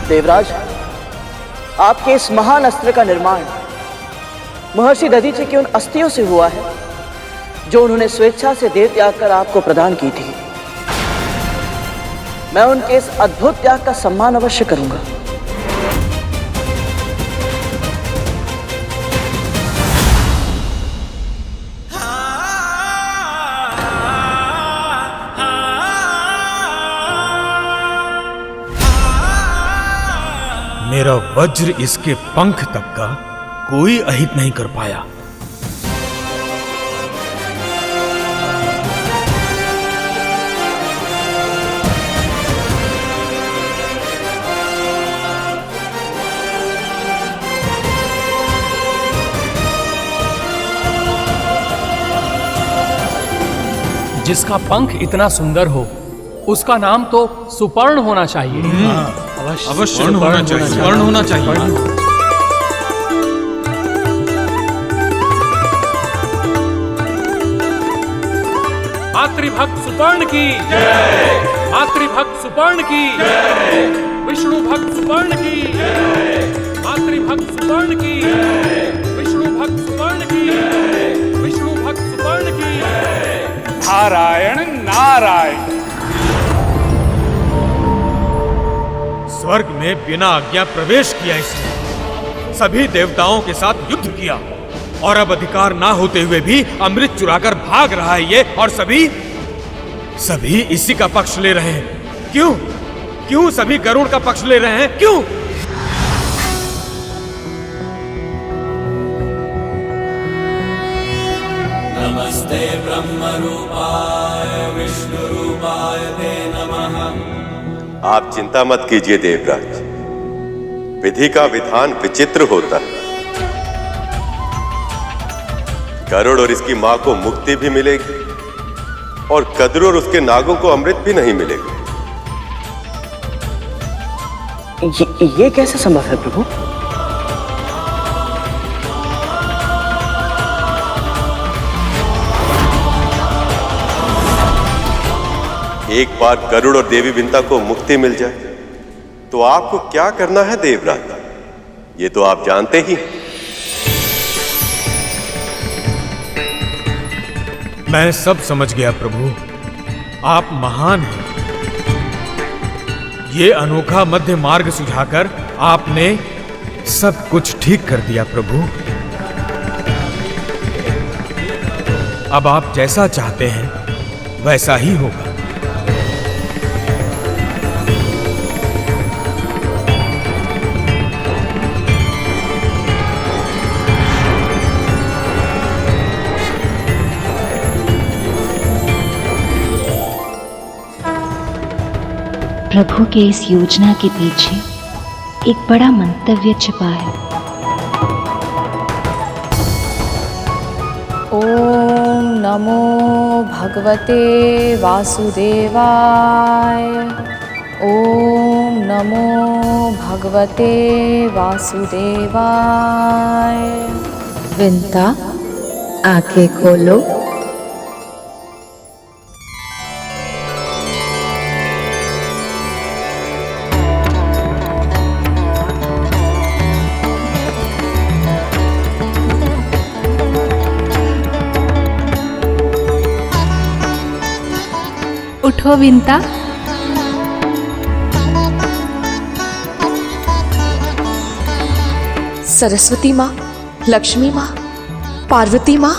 देवराज, आपके इस महान अस्त्र का निर्माण महर्षि दधीचि की उन अस्थियों से हुआ है जो उन्होंने स्वेच्छा से देह त्याग कर आपको प्रदान की थी। मैं उनके इस अद्भुत त्याग का सम्मान अवश्य करूंगा। मेरा वज्र इसके पंख तक का कोई अहित नहीं कर पाया। जिसका पंख इतना सुंदर हो उसका नाम तो सुपर्ण होना चाहिए। अवश्य स्वर्ण होना चाहिए, स्वर्ण होना चाहिए। मातृभक्त सुपर्ण की जय, मातृभक्त सुपर्ण की जय, विष्णु भक्त सुपर्ण की जय, मातृभक्त सुपर्ण की जय, विष्णु भक्त सुपर्ण की जय, विष्णु भक्त सुपर्ण की जय। नारायण नारायण। स्वर्ग में बिना आज्ञा प्रवेश किया इसने, सभी देवताओं के साथ युद्ध किया और अब अधिकार ना होते हुए भी अमृत चुराकर भाग रहा है ये, और सभी इसी का पक्ष ले रहे हैं। क्यों क्यों सभी गरुड़ का पक्ष ले रहे हैं? क्यों? नमस्ते ब्रह्म रूपाय विष्णु रूपाय ते नमः। आप चिंता मत कीजिए देवराज, विधि का विधान विचित्र होता है। गरुड़ और इसकी मां को मुक्ति भी मिलेगी और कद्रू और उसके नागों को अमृत भी नहीं मिलेगा। ये कैसे संभव है प्रभु? एक बार गरुड़ और देवी विंता को मुक्ति मिल जाए तो आपको क्या करना है देवराज, ये तो आप जानते ही। मैं सब समझ गया प्रभु, आप महान हैं। ये अनोखा मध्य मार्ग सुझाकर आपने सब कुछ ठीक कर दिया प्रभु। अब आप जैसा चाहते हैं वैसा ही होगा। प्रभु के इस योजना के पीछे एक बड़ा मंतव्य छिपा है। ओम नमो भगवते वासुदेवाय। ओम नमो भगवते वासुदेवाय। विंता, आंखें खोलो। उठो विंता। सरस्वती माँ, लक्ष्मी माँ, पार्वती माँ,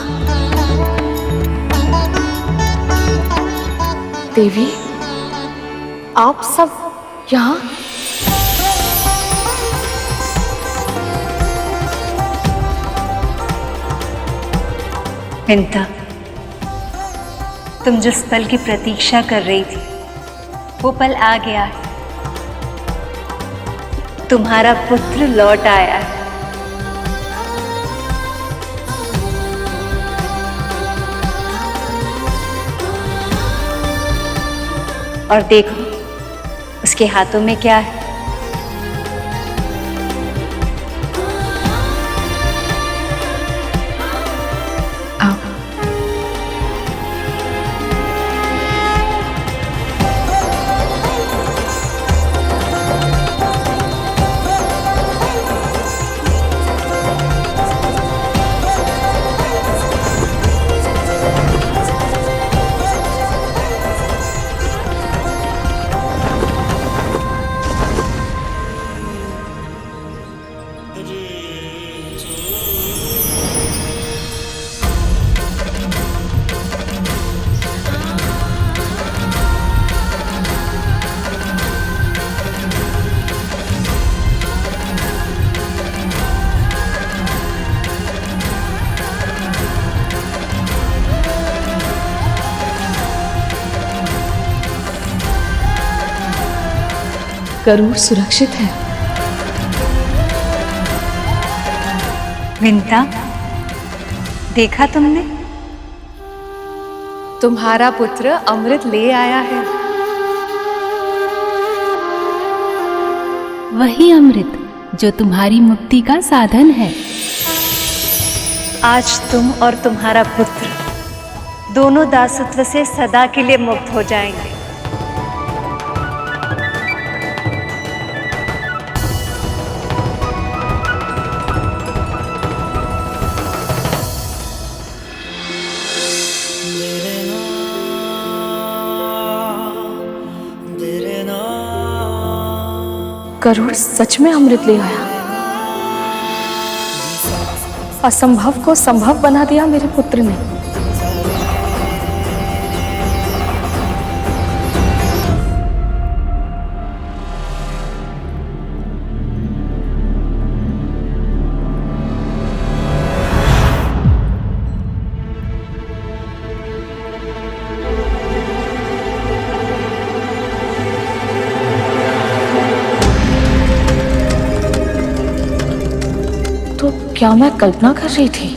देवी, आप सब यहाँ? विंता, तुम जिस पल की प्रतीक्षा कर रही थी वो पल आ गया है। तुम्हारा पुत्र लौट आया है। और देखो उसके हाथों में क्या है। गरुड़ सुरक्षित है। विंता, देखा तुमने? तुम्हारा पुत्र अमृत ले आया है। वही अमृत जो तुम्हारी मुक्ति का साधन है। आज तुम और तुम्हारा पुत्र दोनों दासत्व से सदा के लिए मुक्त हो जाएंगे। गरुड़ सच में अमृत ले आया। असंभव को संभव बना दिया मेरे पुत्र ने। क्या मैं कल्पना कर रही थी?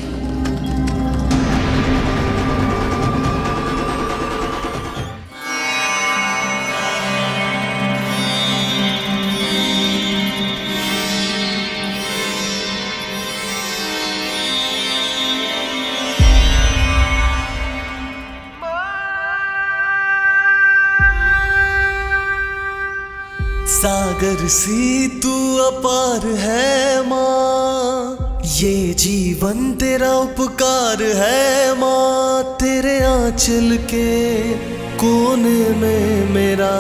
सागर सी तू अपार है माँ, ये जीवन तेरा उपकार है माँ। तेरे आंचल के कोने में मेरा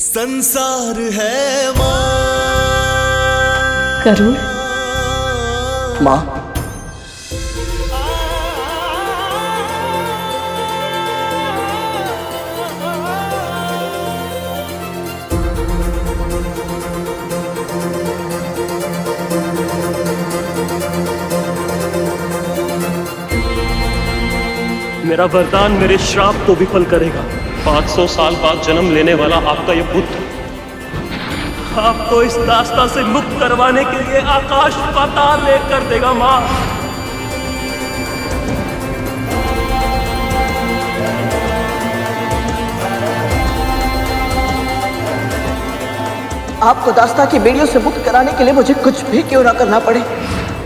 संसार है माँ। गरुड़, माँ, मेरा वरदान मेरे श्राप को विफल करेगा। 500 साल बाद जन्म लेने वाला आपका ये पुत्र आपको इस दास्ता से मुक्त करवाने के लिए आकाश पाताल एक कर देगा माँ। आपको दास्ता की बेड़ियों से मुक्त कराने के लिए मुझे कुछ भी क्यों ना करना पड़े,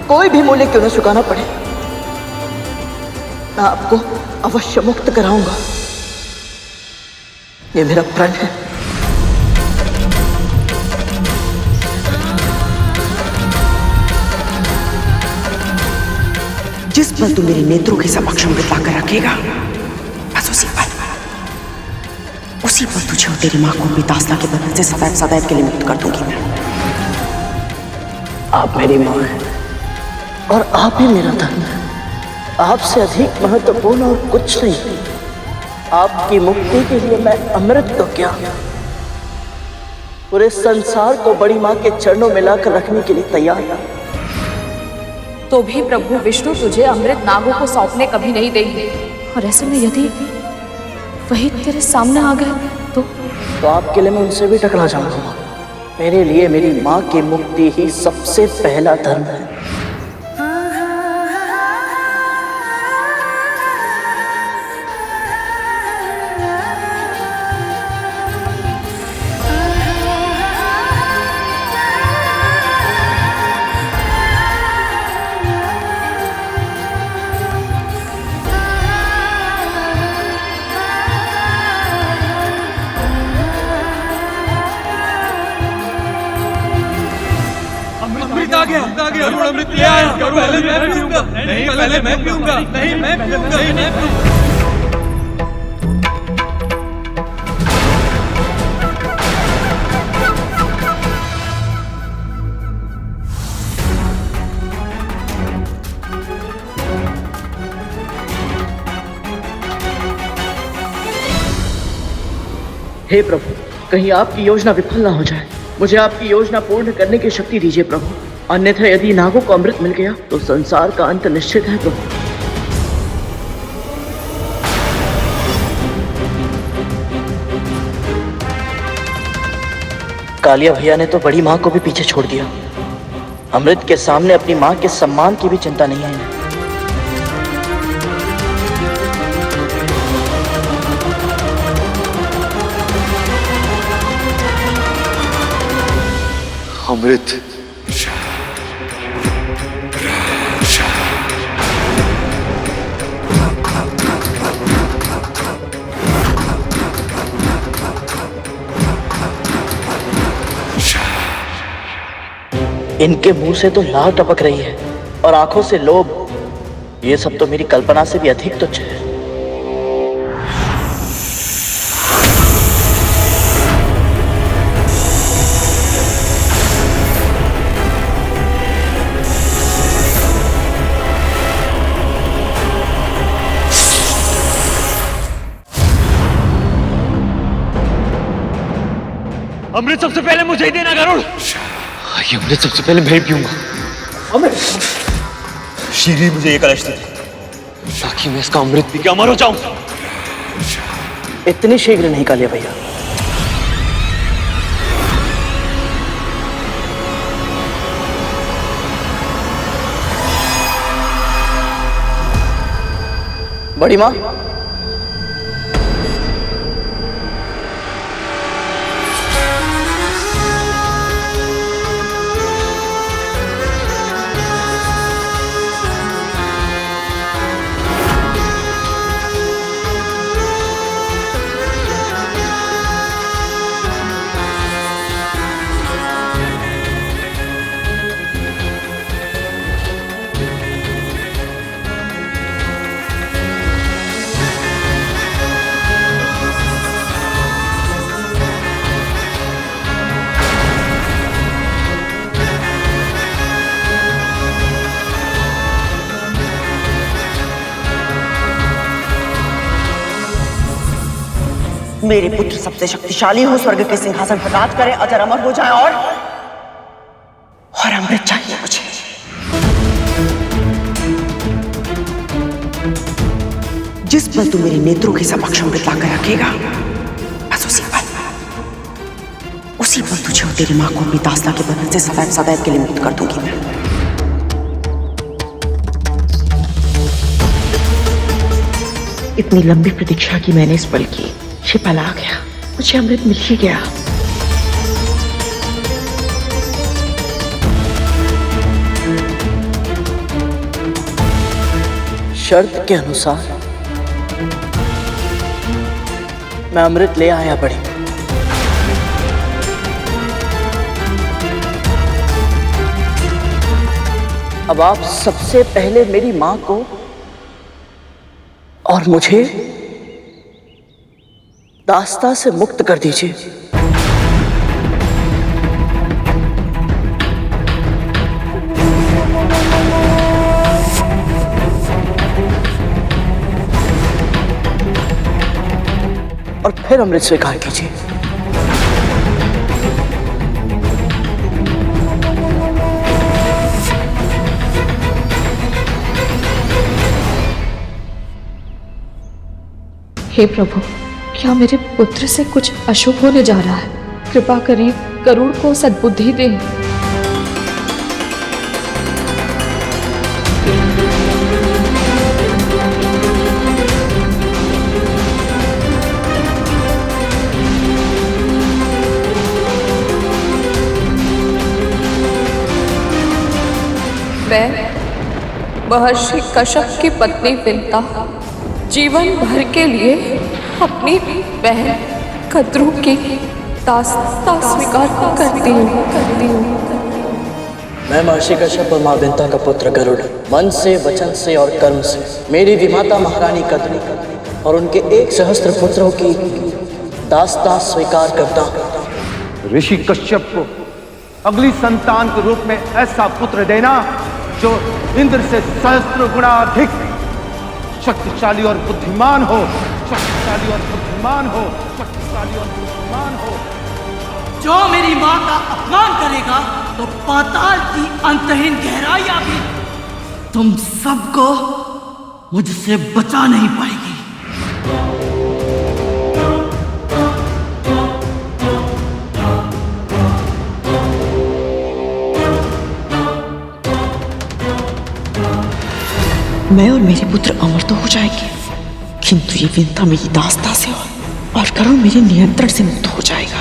कोई भी मूल्य क्यों ना चुकाना पड़े, मैं आपको अवश्य मुक्त कराऊंगा। ये मेरा प्रण है। जिस पल तू मेरे नेत्रों के समक्ष अमृत लाकर रखेगा, बस उसी पल तुझे और तेरी मां को अपनी दास्ता के बंधन से सदैव सदैव के लिए मुक्त कर दूंगी मैं। आप मेरी मां हैं और आप ही मेरा धर्म है। आपसे अधिक महत्वपूर्ण और कुछ नहीं। आपकी मुक्ति के लिए मैं अमृत तो क्या, पूरे संसार को बड़ी मां के चरणों में लाकर रखने के लिए तैयार है। तो भी प्रभु विष्णु तुझे अमृत नागों को सौंपने कभी नहीं देंगे, और ऐसे में यदि वही तेरे सामने आ गए तो आपके लिए मैं उनसे भी टकरा जाऊंगा। मेरे लिए मेरी मां की मुक्ति ही सबसे पहला धर्म है। अमृत ले आया। पहले मैं पीऊंगा। नहीं, पहले मैं पीऊंगा। नहीं, मैं पीऊंगा। नहीं, मैं पीऊंगा। हे प्रभु, कहीं आपकी योजना विफल ना हो जाए। मुझे आपकी योजना पूर्ण करने की शक्ति दीजिए प्रभु, अन्यथा यदि नागों को अमृत मिल गया तो संसार का अंत निश्चित है प्रभु। कालिया भैया ने तो बड़ी मां को भी पीछे छोड़ दिया। अमृत के सामने अपनी मां के सम्मान की भी चिंता नहीं है इन्हें। अमृत, इनके मुंह से तो लाल टपक रही है और आंखों से लोभ। ये सब तो मेरी कल्पना से भी अधिक तुच्छ है। अमृत सबसे पहले मुझे ही देना गरुड़। ये अमृत सबसे पहले मैं ही पीऊंगा। अमृत शीरी मुझे ये कलश दे ताकि मैं इसका अमृत पी के अमर हो जाऊं। इतनी शीघ्र नहीं कालिया भैया। बड़ी माँ, मेरे पुत्र सबसे शक्तिशाली हो, स्वर्ग के सिंहासन पर राज करे, अजर अमर हो जाए और अमृत चाहिए मुझे। जिस पल तू मेरे नेत्रों के समक्ष अमृत लाकर रखेगा, बस उसी पल तुझे और तेरी मां को अपनी दास्ता के बंधन से सदैव सदैव के लिए मुक्त कर दूंगी मैं। इतनी लंबी प्रतीक्षा की मैंने इस पल की, ये पल आ गया, मुझे अमृत मिल ही गया। शर्त के अनुसार मैं अमृत ले आया बड़ी। अब आप सबसे पहले मेरी मां को और मुझे दास्ता से मुक्त कर दीजिए। और फिर अमृत स्वीकार कीजिए। हे प्रभु, क्या मेरे पुत्र से कुछ अशुभ होने जा रहा है? कृपा करिए, गरुड़ को सद्बुद्धि दें। मैं महर्षि कश्यप की पत्नी विंता जीवन भर के लिए अपनी बहन कद्रू की दास्ता स्वीकार करती हूँ। मैं महर्षि कश्यप और मां विंता का पुत्र गरुड़ मन से, वचन से और कर्म से मेरी विमाता महारानी कद्रू और उनके 1 सहस्त्र पुत्रों की दास्ता स्वीकार करता हूँ। ऋषि कश्यप को अगली संतान के रूप में ऐसा पुत्र देना जो इंद्र से सहस्त्र गुणा अधिक शक्तिशाली और बुद्धिमान हो, शक्तिशाली और बुद्धिमान हो, शक्तिशाली और बुद्धिमान हो। जो मेरी मां का अपमान करेगा तो पाताल की अंतहीन गहराइयां भी तुम सबको मुझसे बचा नहीं पाएगी। मैं और मेरे पुत्र अमर तो हो जाएंगे, किंतु ये विंता मेरी दास्ता से और गरुड़ मेरे नियंत्रण से मुक्त हो जाएगा।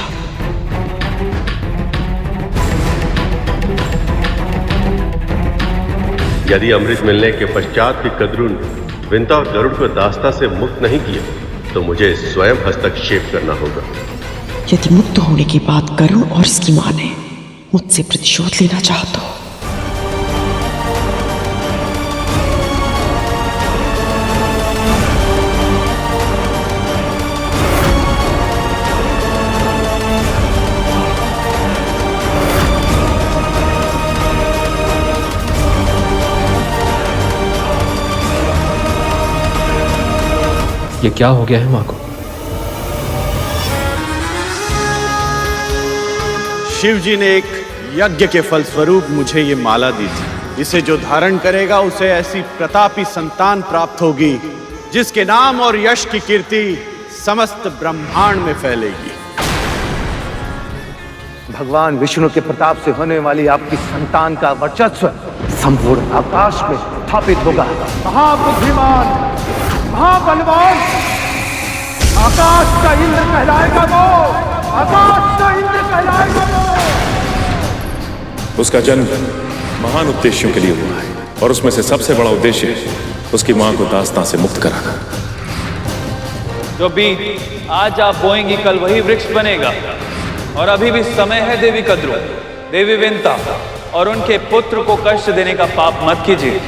यदि अमृत मिलने के पश्चात भी कद्रू ने विंता और गरुड़ को दास्ता से मुक्त नहीं किया तो मुझे स्वयं हस्तक्षेप करना होगा। यदि मुक्त होने के बाद गरुड़ और इसकी मां ने मुझसे प्रतिशोध लेना चाहा तो ये क्या हो गया है मां को? शिव जी ने एक यज्ञ के फलस्वरूप मुझे ये माला दी थी। इसे जो धारण करेगा उसे ऐसी प्रतापी संतान प्राप्त होगी जिसके नाम और यश की कीर्ति समस्त ब्रह्मांड में फैलेगी। भगवान विष्णु के प्रताप से होने वाली आपकी संतान का वर्चस्व संपूर्ण आकाश में स्थापित होगा। महाबुद्धिमान महाबलवान आकाश का इंद्र कहलाएगा वो, आकाश का इंद्र कहलाएगा वो। उसका जन्म महान उद्देश्यों के लिए हुआ है और उसमें से सबसे बड़ा उद्देश्य उसकी मां को दास्तां से मुक्त कराना। जो बीज आज आप बोएंगी कल वही वृक्ष बनेगा। और अभी भी समय है देवी कद्रू, देवी विंता और उनके पुत्र को कष्ट देने का पाप मत कीजिए।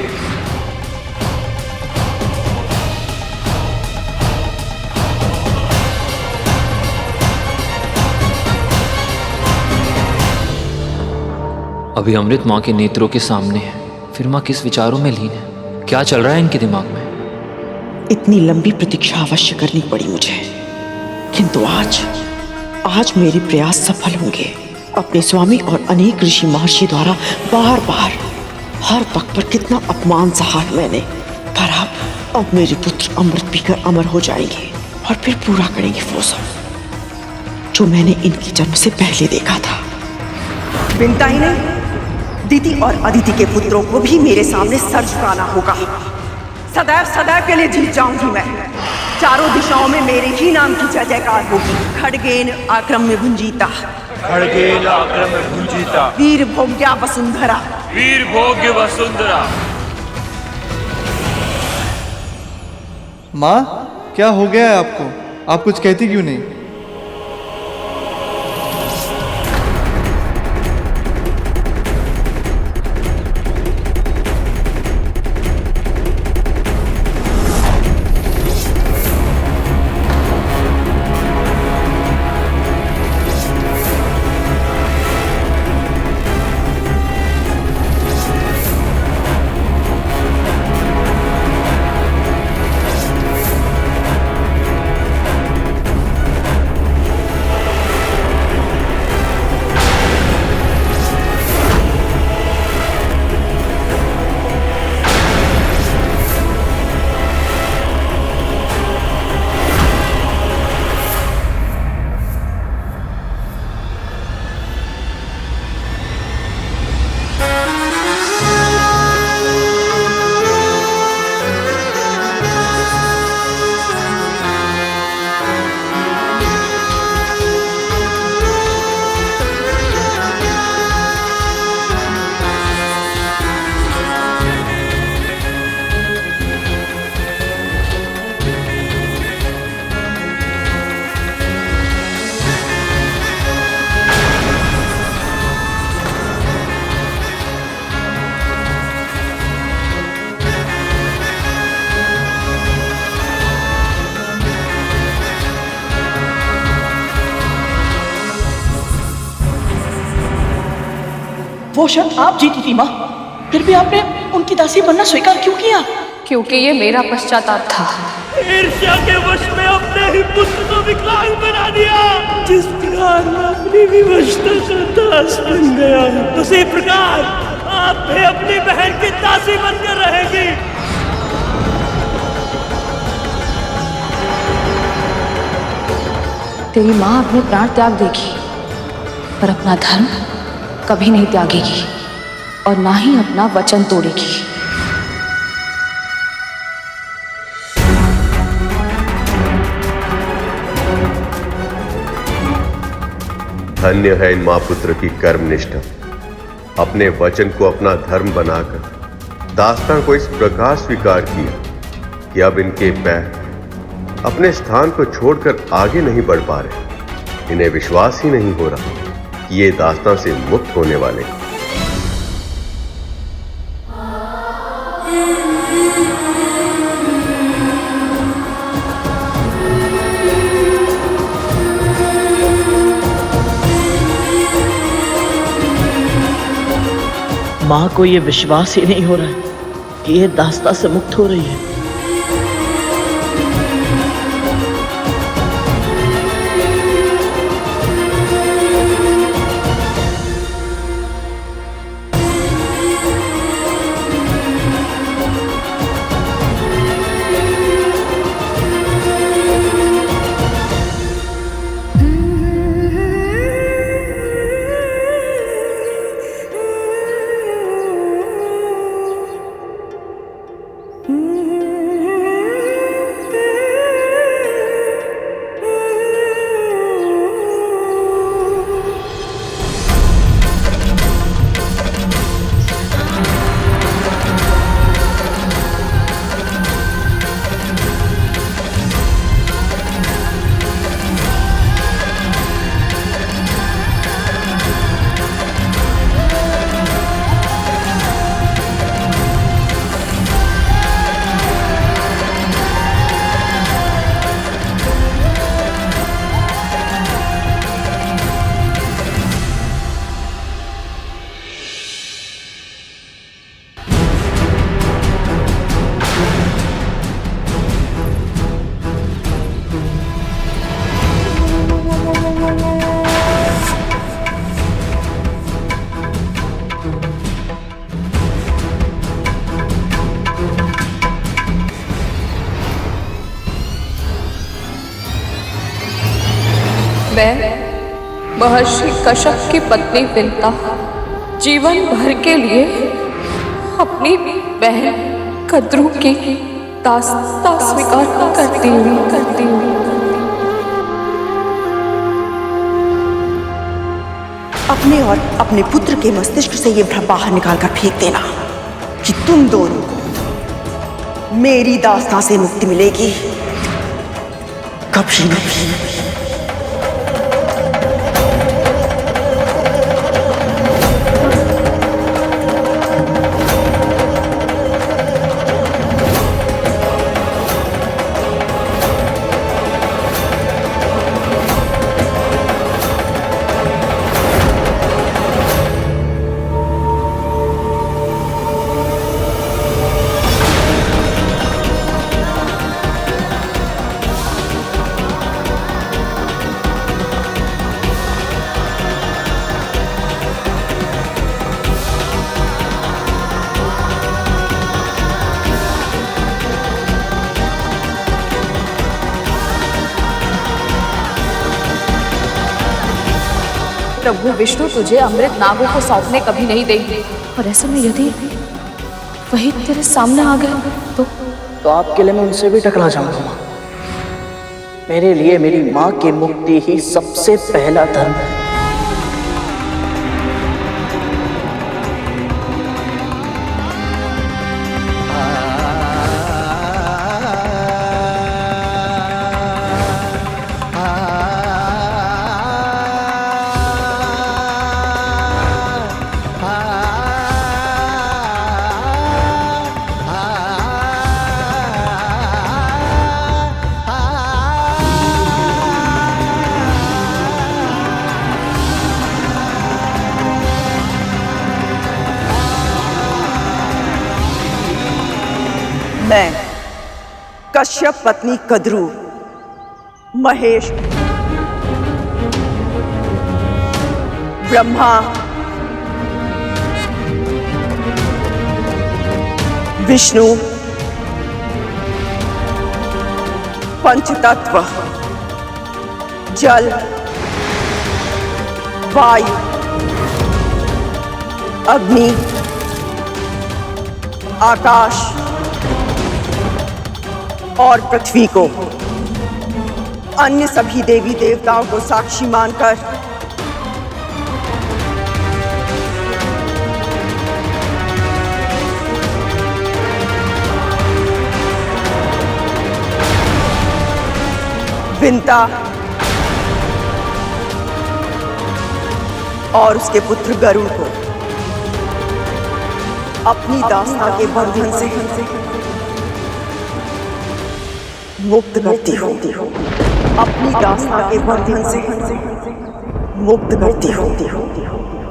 अभी अमृत माँ के नेत्रों के सामने है, फिर माँ किस विचारों में लीन है? क्या चल रहा है इनके दिमाग में? इतनी लंबी प्रतीक्षा अवश्य करनी पड़ी मुझे, किंतु आज मेरे प्रयास सफल होंगे। अपने स्वामी और अनेक ऋषि महर्षि द्वारा बार बार हर पग पर कितना अपमान सहा है मैंने, पर अब मेरे पुत्र अमृत पीकर अमर हो जाएंगे और फिर पूरा करेंगे वो सब जो मैंने इनके जन्म से पहले देखा था। विंता ही नहीं, दीति और अदिति के पुत्रों को भी मेरे सामने सर झुकाना होगा। सदैव सदैव के लिए जीत जाऊंगी मैं। चारों दिशाओं में मेरे ही नाम की जय जयकार होगी। खड़गेन आक्रम में भुंजीता, खड़गेन आक्रम में भुंजीता, वीर भोग्या वसुंधरा, वीर भोग्य वसुंधरा। माँ, क्या हो गया है आपको? आप कुछ कहती क्यों नहीं? वो क्षण आप जीती थी माँ, फिर भी आपने उनकी दासी बनना स्वीकार क्यों किया? क्योंकि ये मेरा पश्चाताप था। ईर्ष्या के वश में अपने ही पुत्र को विकलांग बना दिया। जिस प्रकार मैं अपनी विवशता का दास बन गया, उसी प्रकार आप भी अपनी बहन की दासी बनकर रहेंगी। तेरी माँ अपने प्राण त्याग देगी, पर अपना धर्म कभी नहीं त्यागेगी और ना ही अपना वचन तोड़ेगी। धन्य है इन मां पुत्र की कर्मनिष्ठा। अपने वचन को अपना धर्म बनाकर दास्तां को इस प्रकार स्वीकार किया कि अब इनके पैर अपने स्थान को छोड़कर आगे नहीं बढ़ पा रहे। इन्हें विश्वास ही नहीं हो रहा कि ये दास्तां से मुक्त होने वाले हैं। माँ को ये विश्वास ही नहीं हो रहा है कि ये दास्तां से मुक्त हो रही है। मैं महर्षि कश्यप की पत्नी विंता जीवन भर के लिए अपनी बहन कद्रू की दास्तां स्वीकार करती हूँ। अपने और अपने पुत्र के मस्तिष्क से ये भ्रम बाहर निकालकर फेंक देना कि तुम दोनों को मेरी दास्तां से मुक्ति मिलेगी, कभी नहीं। प्रभु विष्णु तुझे अमृत नागों को सौंपने कभी नहीं देंगे, और ऐसे में यदि वही तेरे सामने आ गए तो आपके लिए मैं उनसे भी टकरा जाऊंगा माँ। मेरे लिए मेरी माँ की मुक्ति ही सबसे पहला धर्म है। मैं कश्यप पत्नी कद्रू महेश ब्रह्मा विष्णु पंचतत्व जल वायु अग्नि आकाश और पृथ्वी को अन्य सभी देवी देवताओं को साक्षी मानकर विंता और उसके पुत्र गरुड़ को अपनी दास्तां के बंधन से मुक्त करती हूँ, अपनी दास्तां के बंधन से मुक्त करती हूँ,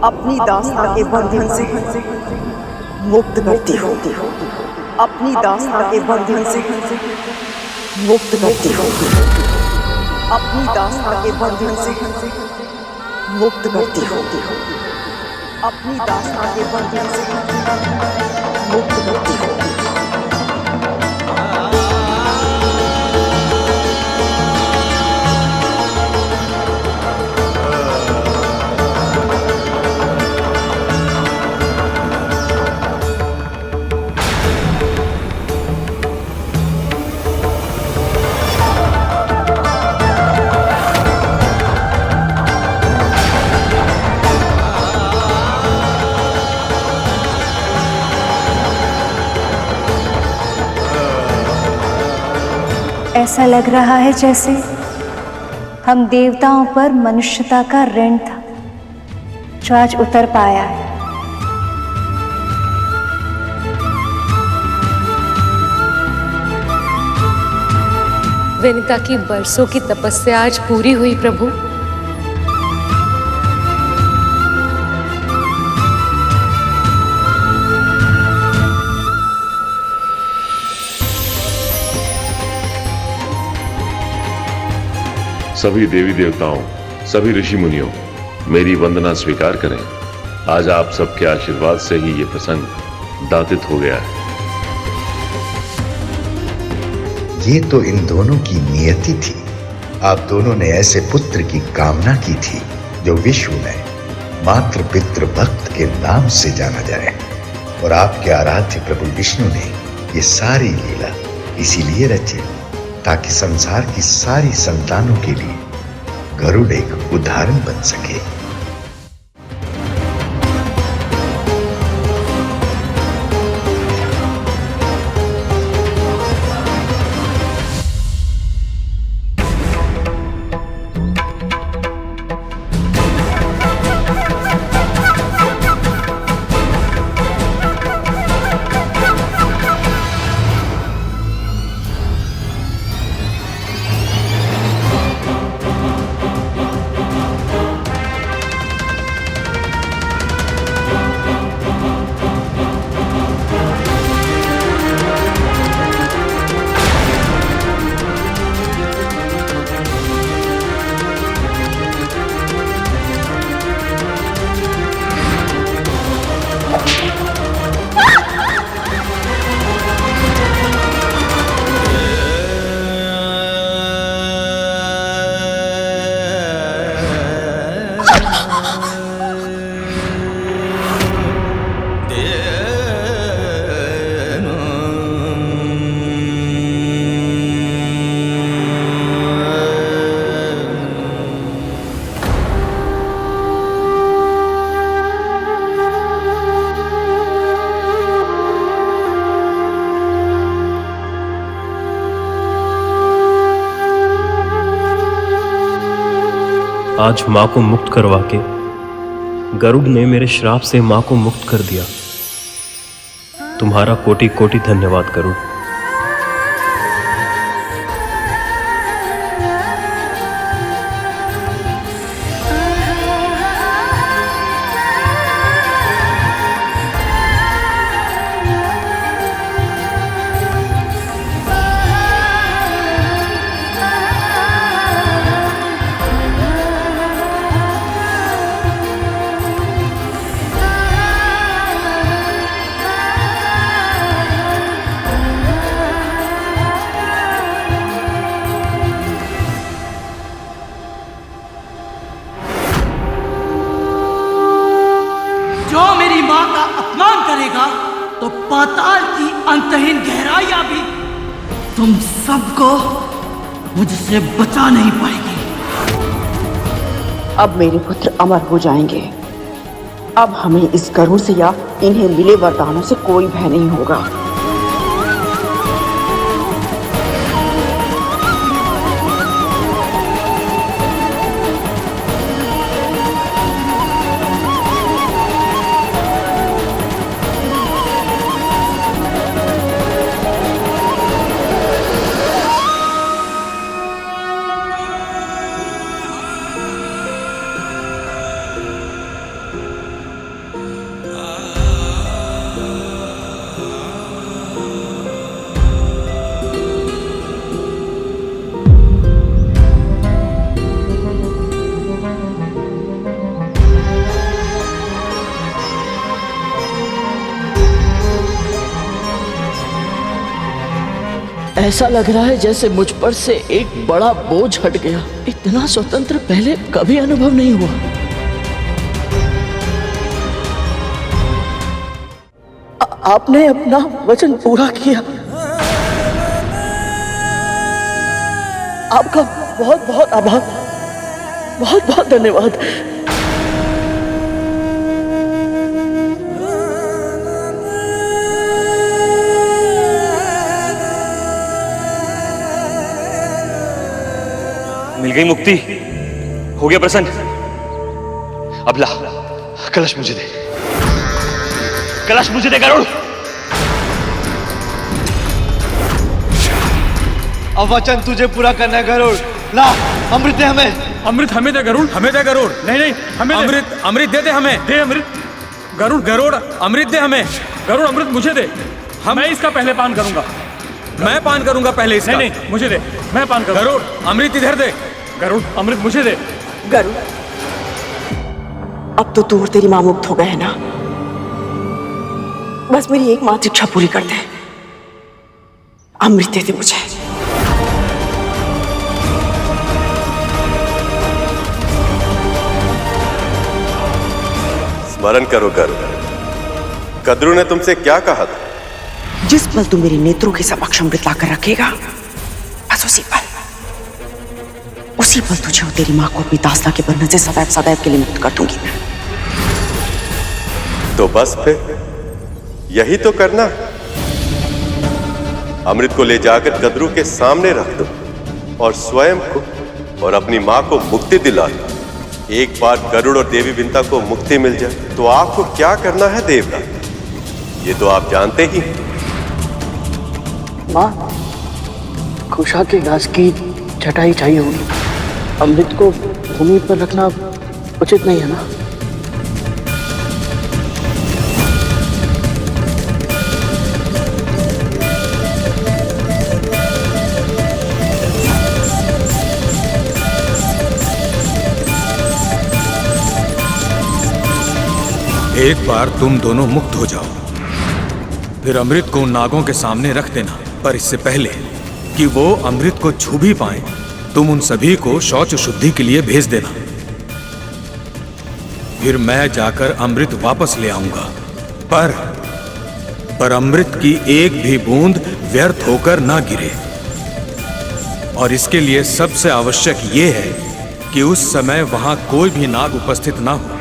अपनी दास्तां के बंधन से मुक्त करती हूँ, अपनी दास्तां के बंधन से मुक्त करती हूँ, अपनी दास्तां के बंधन से मुक्त करती हूँ, अपनी दास्तां के बंधन से मुक्त करती हूँ। ऐसा लग रहा है जैसे हम देवताओं पर मनुष्यता का ऋण था जो आज उतर पाया है। विनिता की बरसों की तपस्या आज पूरी हुई प्रभु। सभी देवी देवताओं, सभी ऋषि मुनियों, मेरी वंदना स्वीकार करें। आज आप सबके आशीर्वाद से ही ये प्रसंग दातित हो गया है। ये तो इन दोनों की नियति थी। आप दोनों ने ऐसे पुत्र की कामना की थी जो विश्व में मात्र पितृ भक्त के नाम से जाना जाए, और आपके आराध्य प्रभु विष्णु ने ये सारी लीला इसीलिए रची ताकि संसार की सारी संतानों के लिए गरुड़ एक उदाहरण बन सके। आज माँ को मुक्त करवा के गरुड़ ने मेरे श्राप से माँ को मुक्त कर दिया। तुम्हारा कोटि कोटि धन्यवाद गरुड़। जो मेरी माँ का अपमान करेगा तो पाताल की अंतहीन गहराइयां भी तुम सबको मुझसे बचा नहीं पाएगी। अब मेरे पुत्र अमर हो जाएंगे। अब हमें इस गरुड़ से या इन्हें मिले वरदानों से कोई भय नहीं होगा। ऐसा लग रहा है जैसे मुझ पर से एक बड़ा बोझ हट गया। इतना स्वतंत्र पहले कभी अनुभव नहीं हुआ। आपने अपना वचन पूरा किया। आपका बहुत बहुत आभार, बहुत बहुत धन्यवाद। मिल गई मुक्ति, हो गया प्रसन्न। अब ला कलश मुझे दे, कलश मुझे दे गरुड़। अब वचन तुझे पूरा करना है गरुड़। ला अमृत दे हमें। अमृत हमें दे गरुड़, हमें दे गरुड़। नहीं नहीं हमें अमृत, अमृत दे दे हमें। दे अमृत गरुड़, गरुड़ अमृत दे हमें। गरुड़ अमृत मुझे दे। मैं इसका पहले पान करूंगा। मैं पान करूंगा पहले इसका। नहीं नहीं मुझे दे, मैं पान करूंगा। गरुड़ अमृत इधर दे। गरुड़ अमृत मुझे दे। गरुड़ अब तो तू और तेरी मां मुक्त हो गए हैं ना। बस मेरी एकमात्र इच्छा पूरी कर दे। अमृत दे दे मुझे। स्मरण करो गरुड़, कद्रू ने तुमसे क्या कहा था? जिस पल तू मेरे नेत्रों के समक्ष अमृत लाकर रखेगा, बस उसी पल तुझे और तेरी मां को अपनी दासता के बंधन से सदैव सदैव के लिए मुक्त कर दूंगी मैं। तो बस फिर यही तो करना है। अमृत को ले जाकर कद्रू के सामने रख दो और स्वयं को और अपनी मां को मुक्ति दिला दो। एक बार गरुड़ और देवी विंता को मुक्ति मिल जाए तो आपको क्या करना है देवता, ये तो आप जानते ही। माँ, कुशा के घास की छटाई चाहिए होगी। अमृत को भूमि पर रखना उचित नहीं है ना? एक बार तुम दोनों मुक्त हो जाओ, फिर अमृत को उन नागों के सामने रख देना। पर इससे पहले कि वो अमृत को छू भी पाए, तुम उन सभी को शौच शुद्धि के लिए भेज देना। फिर मैं जाकर अमृत वापस ले आऊंगा, पर अमृत की एक भी बूंद व्यर्थ होकर ना गिरे। और इसके लिए सबसे आवश्यक ये है कि उस समय वहां कोई भी नाग उपस्थित ना हो।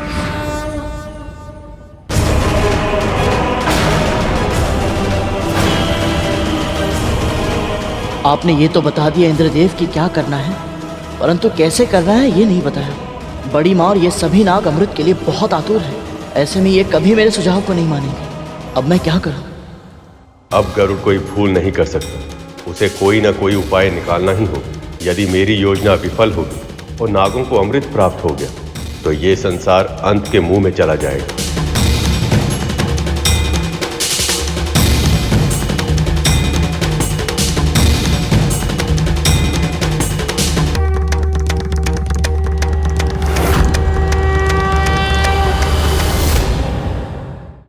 आपने ये तो बता दिया इंद्रदेव कि क्या करना है, परंतु कैसे करना है ये नहीं बताया। बड़ी माँ और ये सभी नाग अमृत के लिए बहुत आतुर हैं। ऐसे में ये कभी मेरे सुझाव को नहीं मानेंगे। अब मैं क्या करूं? अब गरुड़ कोई भूल नहीं कर सकता, उसे कोई ना कोई उपाय निकालना ही होगा। यदि मेरी योजना विफल होगी और नागों को अमृत प्राप्त हो गया तो ये संसार अंत के मुंह में चला जाएगा।